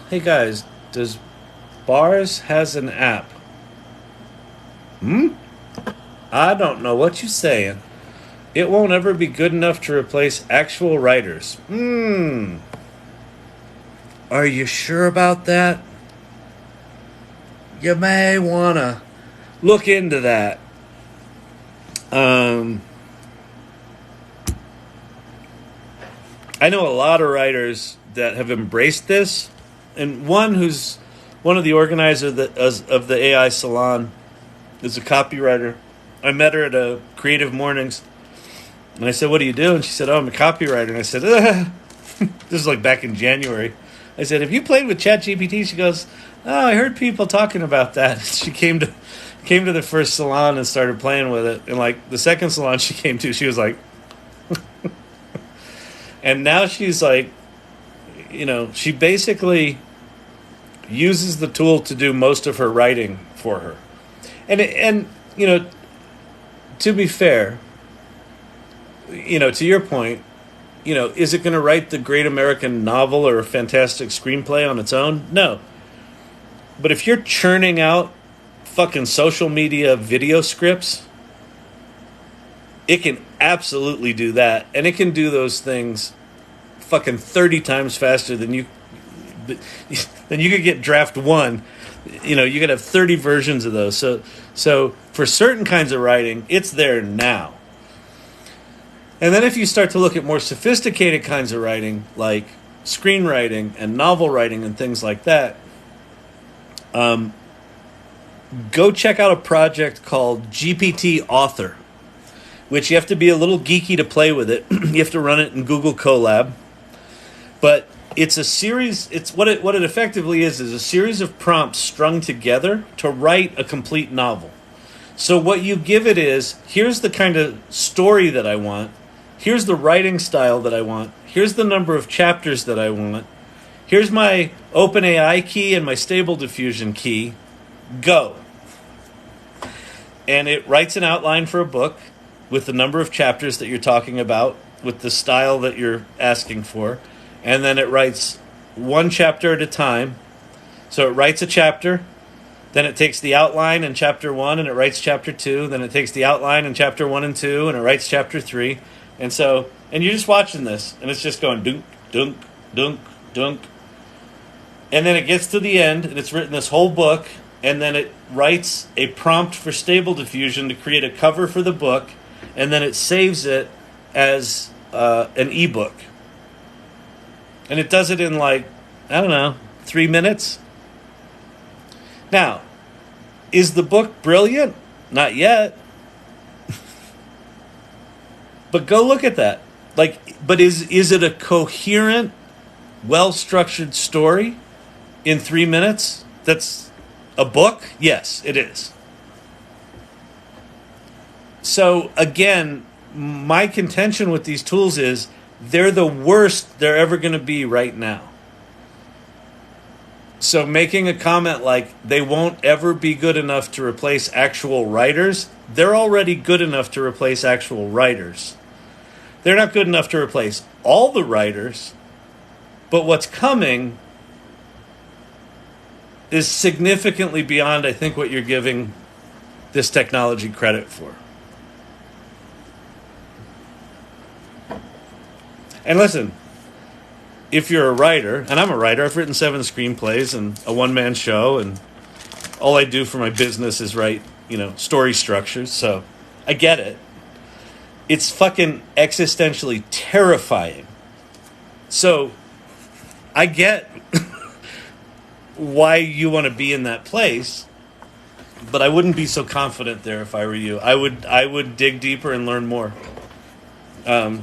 A: Hey guys, does Bars has an app? I don't know what you're saying. It won't ever be good enough to replace actual writers. Are you sure about that? You may want to look into that. I know a lot of writers that have embraced this, and who's one of the organizers of the AI Salon is a copywriter. I met her at a Creative Mornings, and I said, "What do you do?" And she said, "Oh, I'm a copywriter." And I said, this is like back in January. I said, "Have you played with ChatGPT?" She goes, "Oh, I heard people talking about that." She came to the first salon and started playing with it, and like the second salon she came to, she was like, and now she's like, she basically uses the tool to do most of her writing for her, and to be fair, to your point, is it going to write the great American novel or a fantastic screenplay on its own? No. But if you're churning out fucking social media video scripts, it can absolutely do that. And it can do those things fucking 30 times faster than you could get draft one. You could have 30 versions of those. So for certain kinds of writing, it's there now. And then if you start to look at more sophisticated kinds of writing, like screenwriting and novel writing and things like that, go check out a project called GPT Author, which you have to be a little geeky to play with it. You have to run it in Google Colab. But it's a series, what it effectively is a series of prompts strung together to write a complete novel. So what you give it is, here's the kind of story that I want. Here's the writing style that I want. Here's the number of chapters that I want. Here's my OpenAI key and my Stable Diffusion key. Go. And it writes an outline for a book with the number of chapters that you're talking about, with the style that you're asking for. And then it writes one chapter at a time. So it writes a chapter, then it takes the outline in chapter 1 and it writes chapter 2, then it takes the outline in chapter 1 and 2 and it writes chapter 3. And you're just watching this and it's just going dunk, dunk, dunk, dunk. And then it gets to the end and it's written this whole book, and then it writes a prompt for Stable Diffusion to create a cover for the book, and then it saves it as an ebook. And it does it in 3 minutes. Now, is the book brilliant? Not yet. But go look at that. But is it a coherent, well-structured story in 3 minutes that's a book? Yes, it is. So, again, my contention with these tools is they're the worst they're ever going to be right now. So making a comment like they won't ever be good enough to replace actual writers, they're already good enough to replace actual writers. They're not good enough to replace all the writers, but what's coming is significantly beyond, I think, what you're giving this technology credit for. And listen, if you're a writer, and I'm a writer, I've written 7 screenplays and a one-man show, and all I do for my business is write, story structures, so I get it. It's fucking existentially terrifying. So I get why you want to be in that place, but I wouldn't be so confident there if I were you. I would dig deeper and learn more.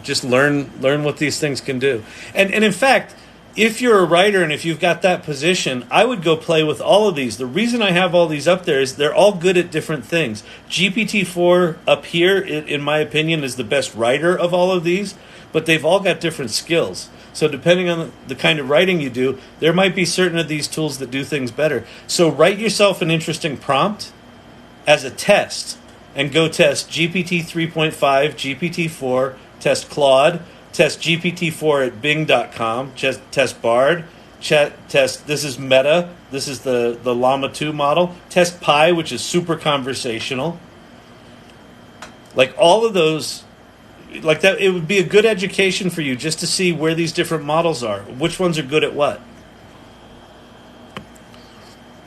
A: Just learn what these things can do. And in fact, if you're a writer and if you've got that position, I would go play with all of these. The reason I have all these up there is they're all good at different things. GPT-4 up here, in my opinion, is the best writer of all of these, but they've all got different skills. So depending on the kind of writing you do, there might be certain of these tools that do things better. So write yourself an interesting prompt as a test and go test GPT 3.5, GPT-4, test Claude, test GPT-4 at Bing.com, test Bard, test, this is Meta, this is the Llama 2 model, test Pi, which is super conversational. All of those, that, it would be a good education for you just to see where these different models are, which ones are good at what.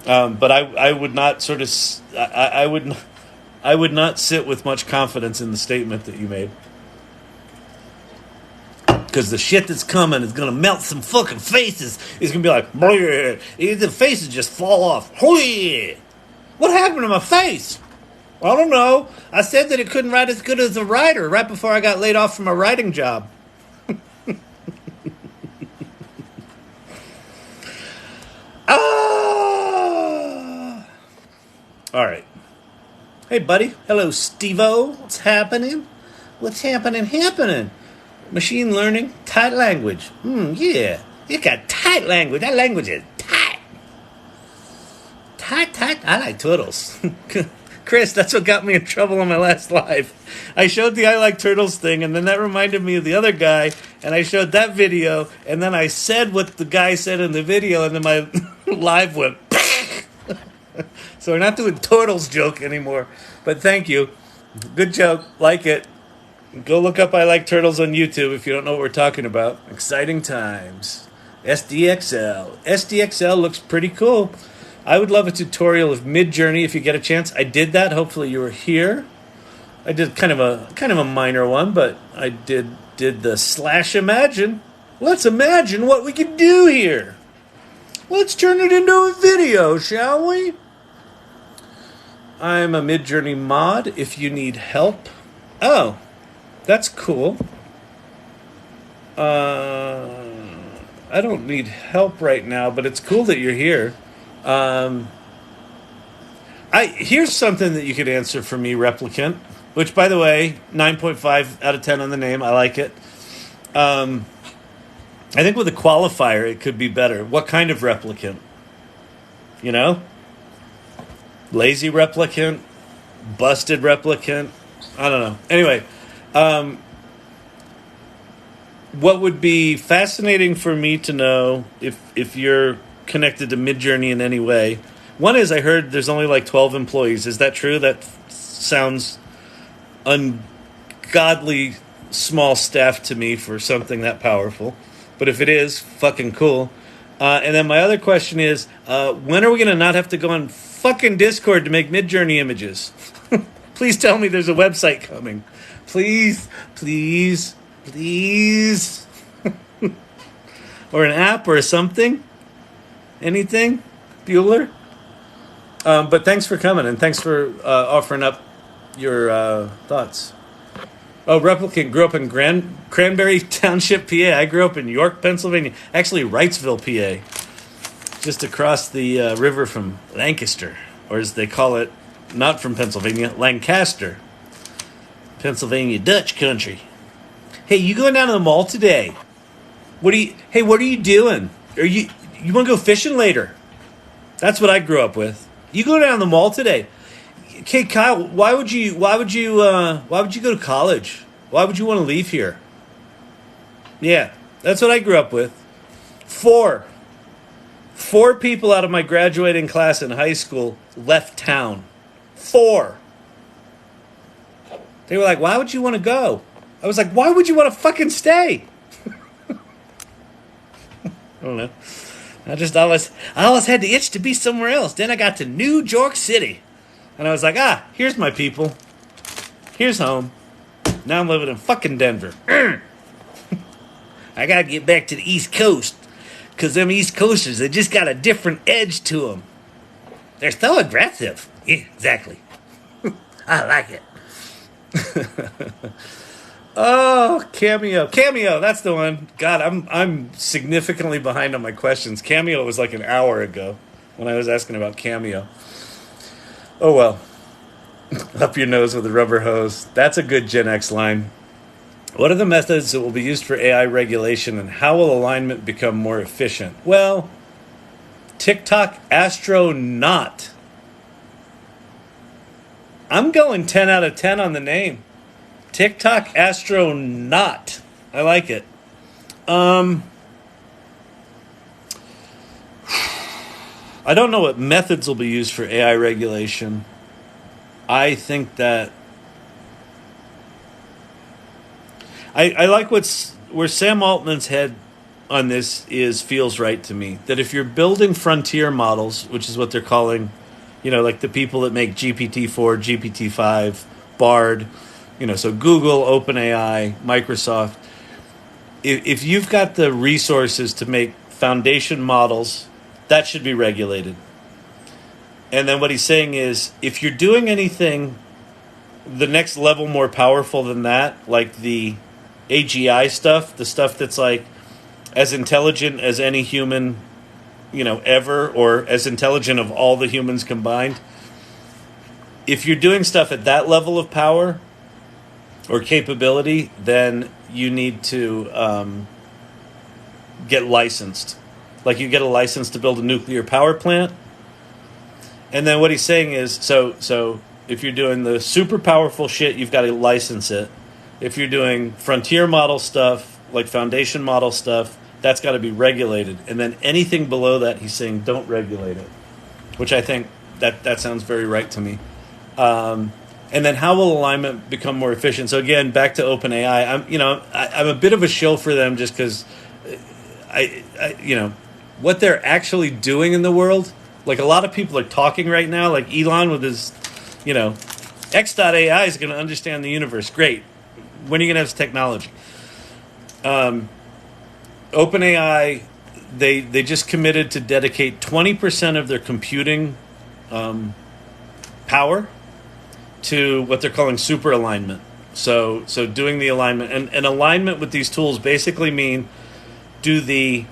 A: But I would not sort of, I would not sit with much confidence in the statement that you made. Because the shit that's coming is going to melt some fucking faces. It's going to be like, the faces just fall off. Hoi! What happened to my face? I don't know. I said that it couldn't write as good as a writer right before I got laid off from my writing job. All right. Hey, buddy. Hello, Steve-O. What's happening? What's happening? Machine learning, tight language. Yeah. You got tight language. That language is tight. Tight. I like turtles. Chris, that's what got me in trouble on my last live. I showed the I like turtles thing, and then that reminded me of the other guy, and I showed that video, and then I said what the guy said in the video, and then my live went. So we're not doing turtles joke anymore. But thank you. Good joke. Like it. Go look up I Like Turtles on YouTube if you don't know what we're talking about. Exciting times. SDXL. SDXL looks pretty cool. I would love a tutorial of Midjourney if you get a chance. I did that. Hopefully you were here. I did kind of a minor one, but I did the /imagine. Let's imagine what we could do here. Let's turn it into a video, shall we? I'm a Midjourney mod if you need help. Oh. That's cool. I don't need help right now, but it's cool that you're here. Here's something that you could answer for me, Replicant, which, by the way, 9.5 out of 10 on the name. I like it. I think with a qualifier, it could be better. What kind of replicant? You know? Lazy replicant? Busted replicant? I don't know. Anyway, what would be fascinating for me to know, if you're connected to Midjourney in any way, one is I heard there's only like 12 employees. Is that true? That sounds ungodly small staff to me for something that powerful. But if it is, fucking cool. And then my other question is, when are we going to not have to go on fucking Discord to make Midjourney images? Please tell me there's a website coming. Please, please, please. Or an app or something. Anything? Bueller? But thanks for coming, and thanks for offering up your thoughts. Oh, Replicant grew up in Cranberry Township, PA. I grew up in York, Pennsylvania. Actually, Wrightsville, PA. Just across the river from Lancaster. Or as they call it, not from Pennsylvania, Lancaster. Pennsylvania Dutch country. Hey, you going down to the mall today? What are you doing? You want to go fishing later? That's what I grew up with. You go down to the mall today. Okay, Kyle, why would you go to college? Why would you want to leave here? Yeah, that's what I grew up with. Four people out of my graduating class in high school left town. 4. They were like, why would you want to go? I was like, why would you want to fucking stay? I don't know. I always had the itch to be somewhere else. Then I got to New York City. And I was like, here's my people. Here's home. Now I'm living in fucking Denver. I gotta get back to the East Coast. Because them East Coasters, they just got a different edge to them. They're so aggressive. Yeah, exactly. I like it. Oh, Cameo, that's the one. God, I'm significantly behind on my questions. Cameo was like an hour ago when I was asking about Cameo. Oh well. Up your nose with a rubber hose. That's a good Gen X line. What are the methods that will be used for AI regulation, and how will alignment become more efficient? Well, TikTok Astronaut. I'm going 10 out of 10 on the name. TikTok Astronaut. I like it. I don't know what methods will be used for AI regulation. I think that I like where Sam Altman's head on this feels right to me. That if you're building frontier models, which is what they're calling, like the people that make GPT-4, GPT-5, Bard, so Google, OpenAI, Microsoft, if you've got the resources to make foundation models, that should be regulated. And then what he's saying is, if you're doing anything the next level more powerful than that, like the AGI stuff, the stuff that's like as intelligent as any human, ever, or as intelligent of all the humans combined, if you're doing stuff at that level of power or capability, then you need to get licensed. Like you get a license to build a nuclear power plant. And then what he's saying is, so if you're doing the super powerful shit, you've got to license it. If you're doing frontier model stuff, like foundation model stuff, that's got to be regulated. And then anything below that, he's saying, don't regulate it. Which I think that sounds very right to me. And then how will alignment become more efficient? So again, back to OpenAI. I'm a bit of a shill for them just because I what they're actually doing in the world. Like a lot of people are talking right now, like Elon with his, X.AI is going to understand the universe. Great. When are you going to have this technology? OpenAI, they just committed to dedicate 20% of their computing power to what they're calling super alignment. So doing the alignment. And alignment with these tools basically mean, do the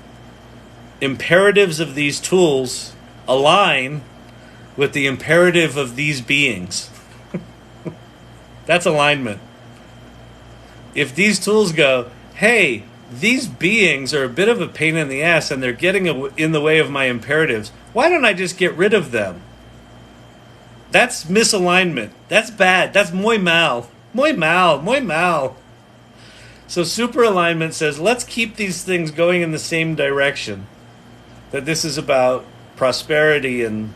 A: imperatives of these tools align with the imperative of these beings? That's alignment. If these tools go, hey, these beings are a bit of a pain in the ass and they're getting in the way of my imperatives. Why don't I just get rid of them? That's misalignment. That's bad. That's muy mal. Muy mal. Muy mal. So super alignment says, let's keep these things going in the same direction. That this is about prosperity and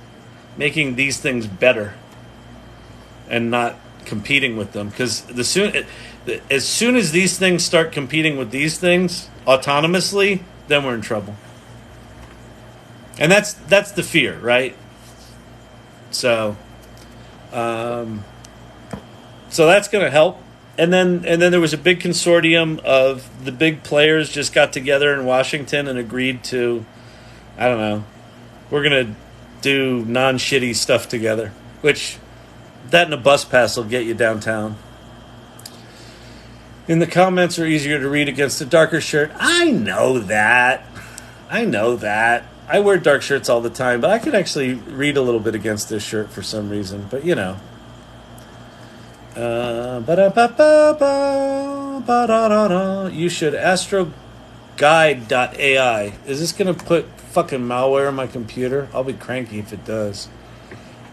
A: making these things better and not competing with them. Because as soon as these things start competing with these things autonomously, then we're in trouble. And that's the fear, right? So that's going to help. And then there was a big consortium of the big players just got together in Washington and agreed to, I don't know, we're going to do non-shitty stuff together, which that and a bus pass will get you downtown. In the comments are easier to read against a darker shirt. I know that. I wear dark shirts all the time, but I can actually read a little bit against this shirt for some reason. But, you know. You should Astroguide.ai. Is this going to put fucking malware on my computer? I'll be cranky if it does.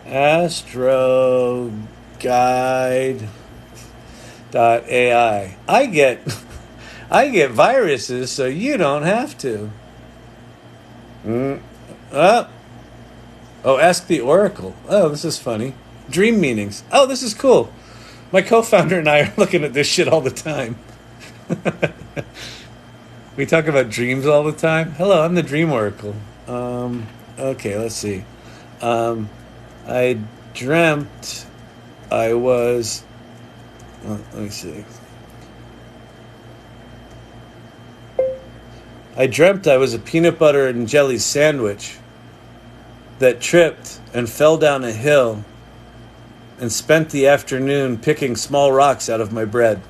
A: Astroguide.ai. I get viruses, so you don't have to. Ask the Oracle. Oh, this is funny. Dream meanings. Oh, this is cool. My co-founder and I are looking at this shit all the time. We talk about dreams all the time. Hello, I'm the Dream Oracle. Okay, let's see. I dreamt I was... let me see. I dreamt I was a peanut butter and jelly sandwich that tripped and fell down a hill and spent the afternoon picking small rocks out of my bread.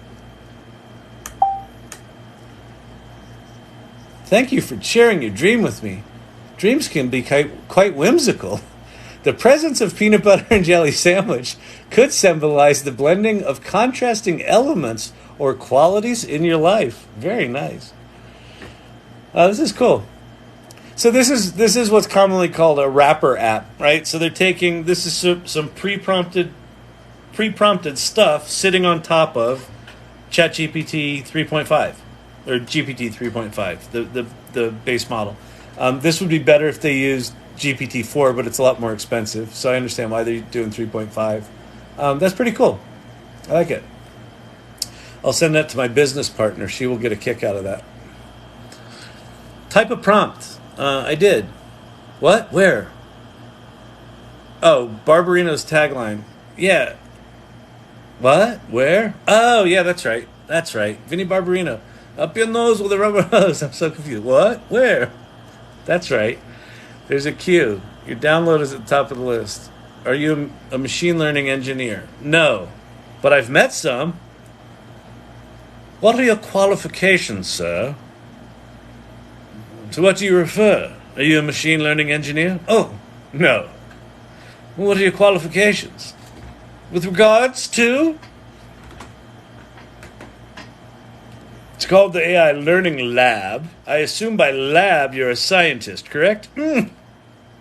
A: Thank you for sharing your dream with me. Dreams can be quite whimsical. The presence of peanut butter and jelly sandwich could symbolize the blending of contrasting elements or qualities in your life. Very nice. This is cool. So this is what's commonly called a wrapper app, right? So they're taking, this is some pre-prompted stuff sitting on top of ChatGPT 3.5 or GPT 3.5, the base model. This would be better if they used GPT 4, but it's a lot more expensive. So I understand why they're doing 3.5. That's pretty cool. I like it. I'll send that to my business partner. She will get a kick out of that. Type a prompt. I did. What? Where? Oh, Barbarino's tagline. Yeah. What? Where? Oh, yeah, that's right. Vinny Barbarino. Up your nose with a rubber hose. I'm so confused. What? Where? That's right. There's a cue. Your download is at the top of the list. Are you a machine learning engineer? No. But I've met some. What are your qualifications, sir? To what do you refer? Are you a machine learning engineer? Oh, no. What are your qualifications? With regards to? It's called the AI Learning Lab. I assume by lab you're a scientist, correct?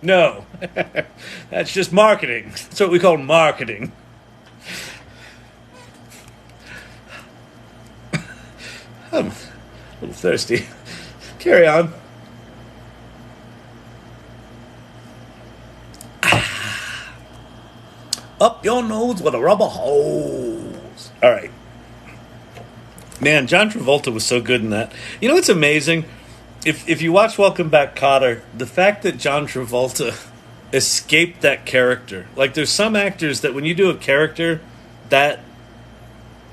A: No. That's just marketing. That's what we call marketing. I'm a little thirsty. Carry on. Up your nose with a rubber hose. All right. Man, John Travolta was so good in that. You know what's amazing? If you watch Welcome Back, Kotter, the fact that John Travolta escaped that character. Like, there's some actors that when you do a character that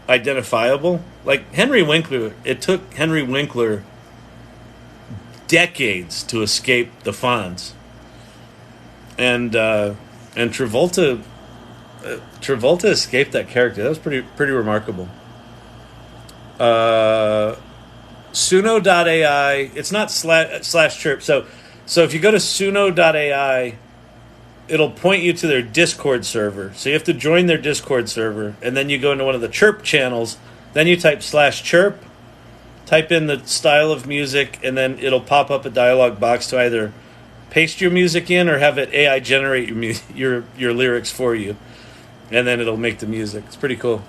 A: identifiable, like Henry Winkler, it took Henry Winkler decades to escape the Fonz. And Travolta escaped that character. That was pretty remarkable. Suno.ai, it's not slash chirp. So if you go to Suno.ai, it'll point you to their Discord server. So you have to join their Discord server, and then you go into one of the chirp channels. Then you type /chirp, type in the style of music, and then it'll pop up a dialog box to either paste your music in or have it AI generate your lyrics for you, and then it'll make the music. It's pretty cool.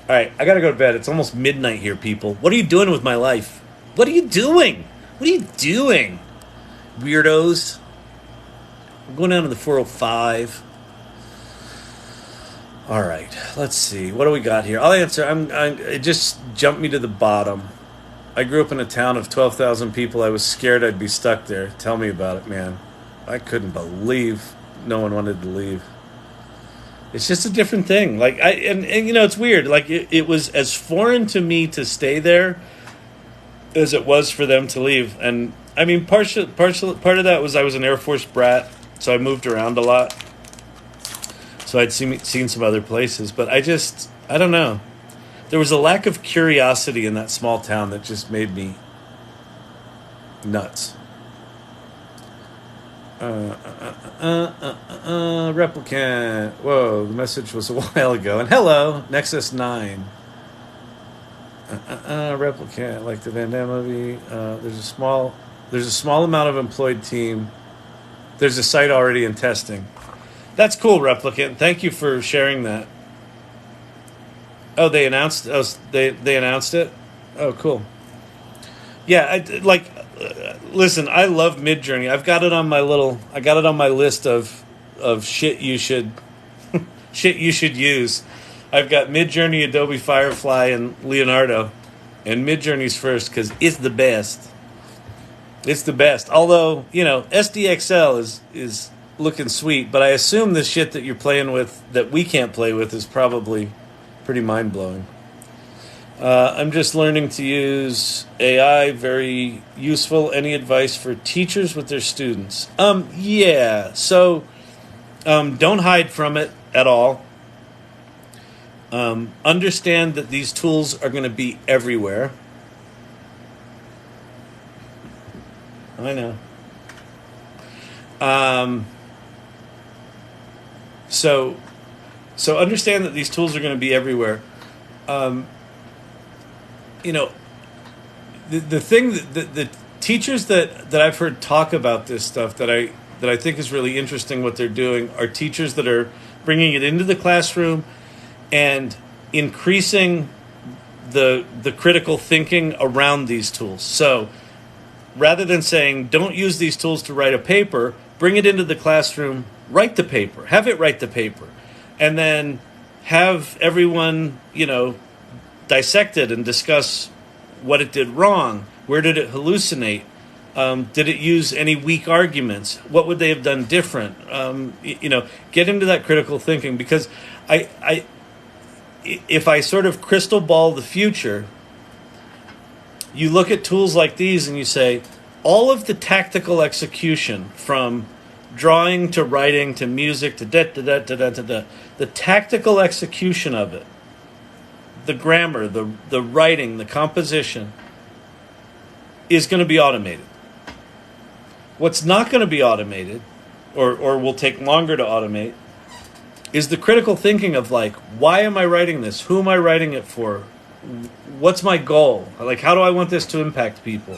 A: All right, I gotta go to bed. It's almost midnight here, people. What are you doing with my life? What are you doing? What are you doing, weirdos? I'm going down to the 405. All right, let's see. What do we got here? I'll answer. It just jumped me to the bottom. I grew up in a town of 12,000 people. I was scared I'd be stuck there. Tell me about it, man. I couldn't believe no one wanted to leave. It's just a different thing. Like and you know, it's weird. Like it was as foreign to me to stay there as it was for them to leave. And I mean, part of that was I was an Air Force brat, so I moved around a lot. So I'd seen some other places, but I don't know. There was a lack of curiosity in that small town that just made me nuts. Replicant. Whoa, the message was a while ago. And hello, Nexus 9. Replicant, like the Van Damme movie. There's a small amount of employed team. There's a site already in testing. That's cool, Replicant. Thank you for sharing that. Oh, they announced. Oh, they announced it. Oh, cool. Yeah, listen, I love Midjourney. I got it on my list of shit you should use. I've got Midjourney, Adobe Firefly, and Leonardo, and Midjourney's first because it's the best. It's the best. Although, you know, SDXL is looking sweet, but I assume the shit that you're playing with that we can't play with is probably pretty mind-blowing. I'm just learning to use AI. Very useful. Any advice for teachers with their students? Yeah. So, don't hide from it at all. Understand that these tools are going to be everywhere. I know. So understand that these tools are going to be everywhere. You know, the thing that the teachers that I've heard talk about this stuff that I think is really interesting what they're doing are teachers that are bringing it into the classroom and increasing the critical thinking around these tools. So rather than saying don't use these tools to write a paper, bring it into the classroom, write the paper, have it write the paper, and then have everyone, you know, dissect it and discuss what it did wrong. Where did it hallucinate? Did it use any weak arguments? What would they have done different? You know, get into that critical thinking, because if I sort of crystal ball the future, you look at tools like these and you say, all of the tactical execution from drawing to writing to music to the tactical execution of it, the grammar, the writing, the composition is going to be automated. What's not going to be automated, or will take longer to automate, is the critical thinking of like, why am I writing this? Who am I writing it for? What's my goal? Like, how do I want this to impact people?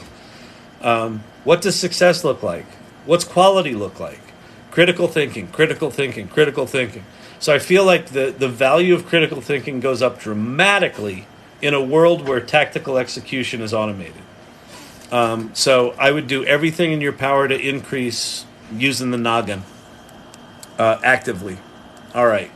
A: What does success look like? What's quality look like? Critical thinking, critical thinking, critical thinking. So I feel like the value of critical thinking goes up dramatically in a world where tactical execution is automated. So I would do everything in your power to increase using the noggin actively. All right.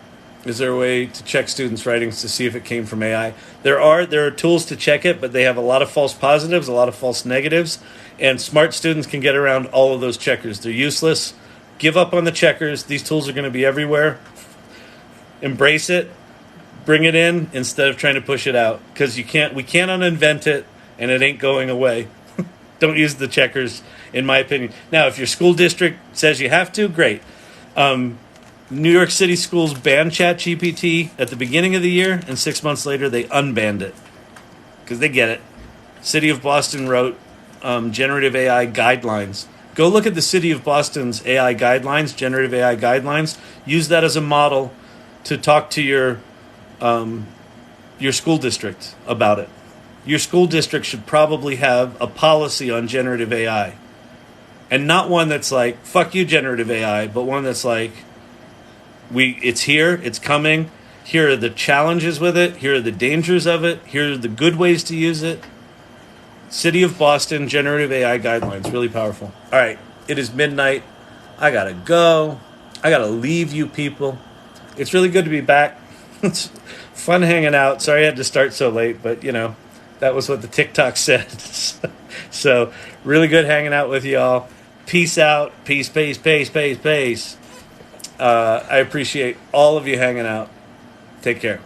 A: Is there a way to check students' writings to see if it came from AI? There are tools to check it, but they have a lot of false positives, a lot of false negatives, and smart students can get around all of those checkers. They're useless. Give up on the checkers. These tools are going to be everywhere. Embrace it. Bring it in instead of trying to push it out, because we can't uninvent it, and it ain't going away. Don't use the checkers, in my opinion. Now, if your school district says you have to, great. New York City schools banned ChatGPT at the beginning of the year, and 6 months later they unbanned it because they get it. City of Boston wrote generative AI guidelines. Go look at the City of Boston's AI guidelines, generative AI guidelines. Use that as a model to talk to your school district about it. your school district should probably have a policy on generative AI. And not one that's like, fuck you, generative AI, but one that's like, it's here, it's coming. Here are the challenges with it. Here are the dangers of it. Here are the good ways to use it. City of Boston generative AI guidelines, really powerful. All right, it is midnight. I gotta go. I gotta leave you people. It's really good to be back. It's fun hanging out. Sorry I had to start so late, but that was what the TikTok said. So really good hanging out with y'all. Peace out. Peace, peace, peace, peace, peace. I appreciate all of you hanging out. Take care.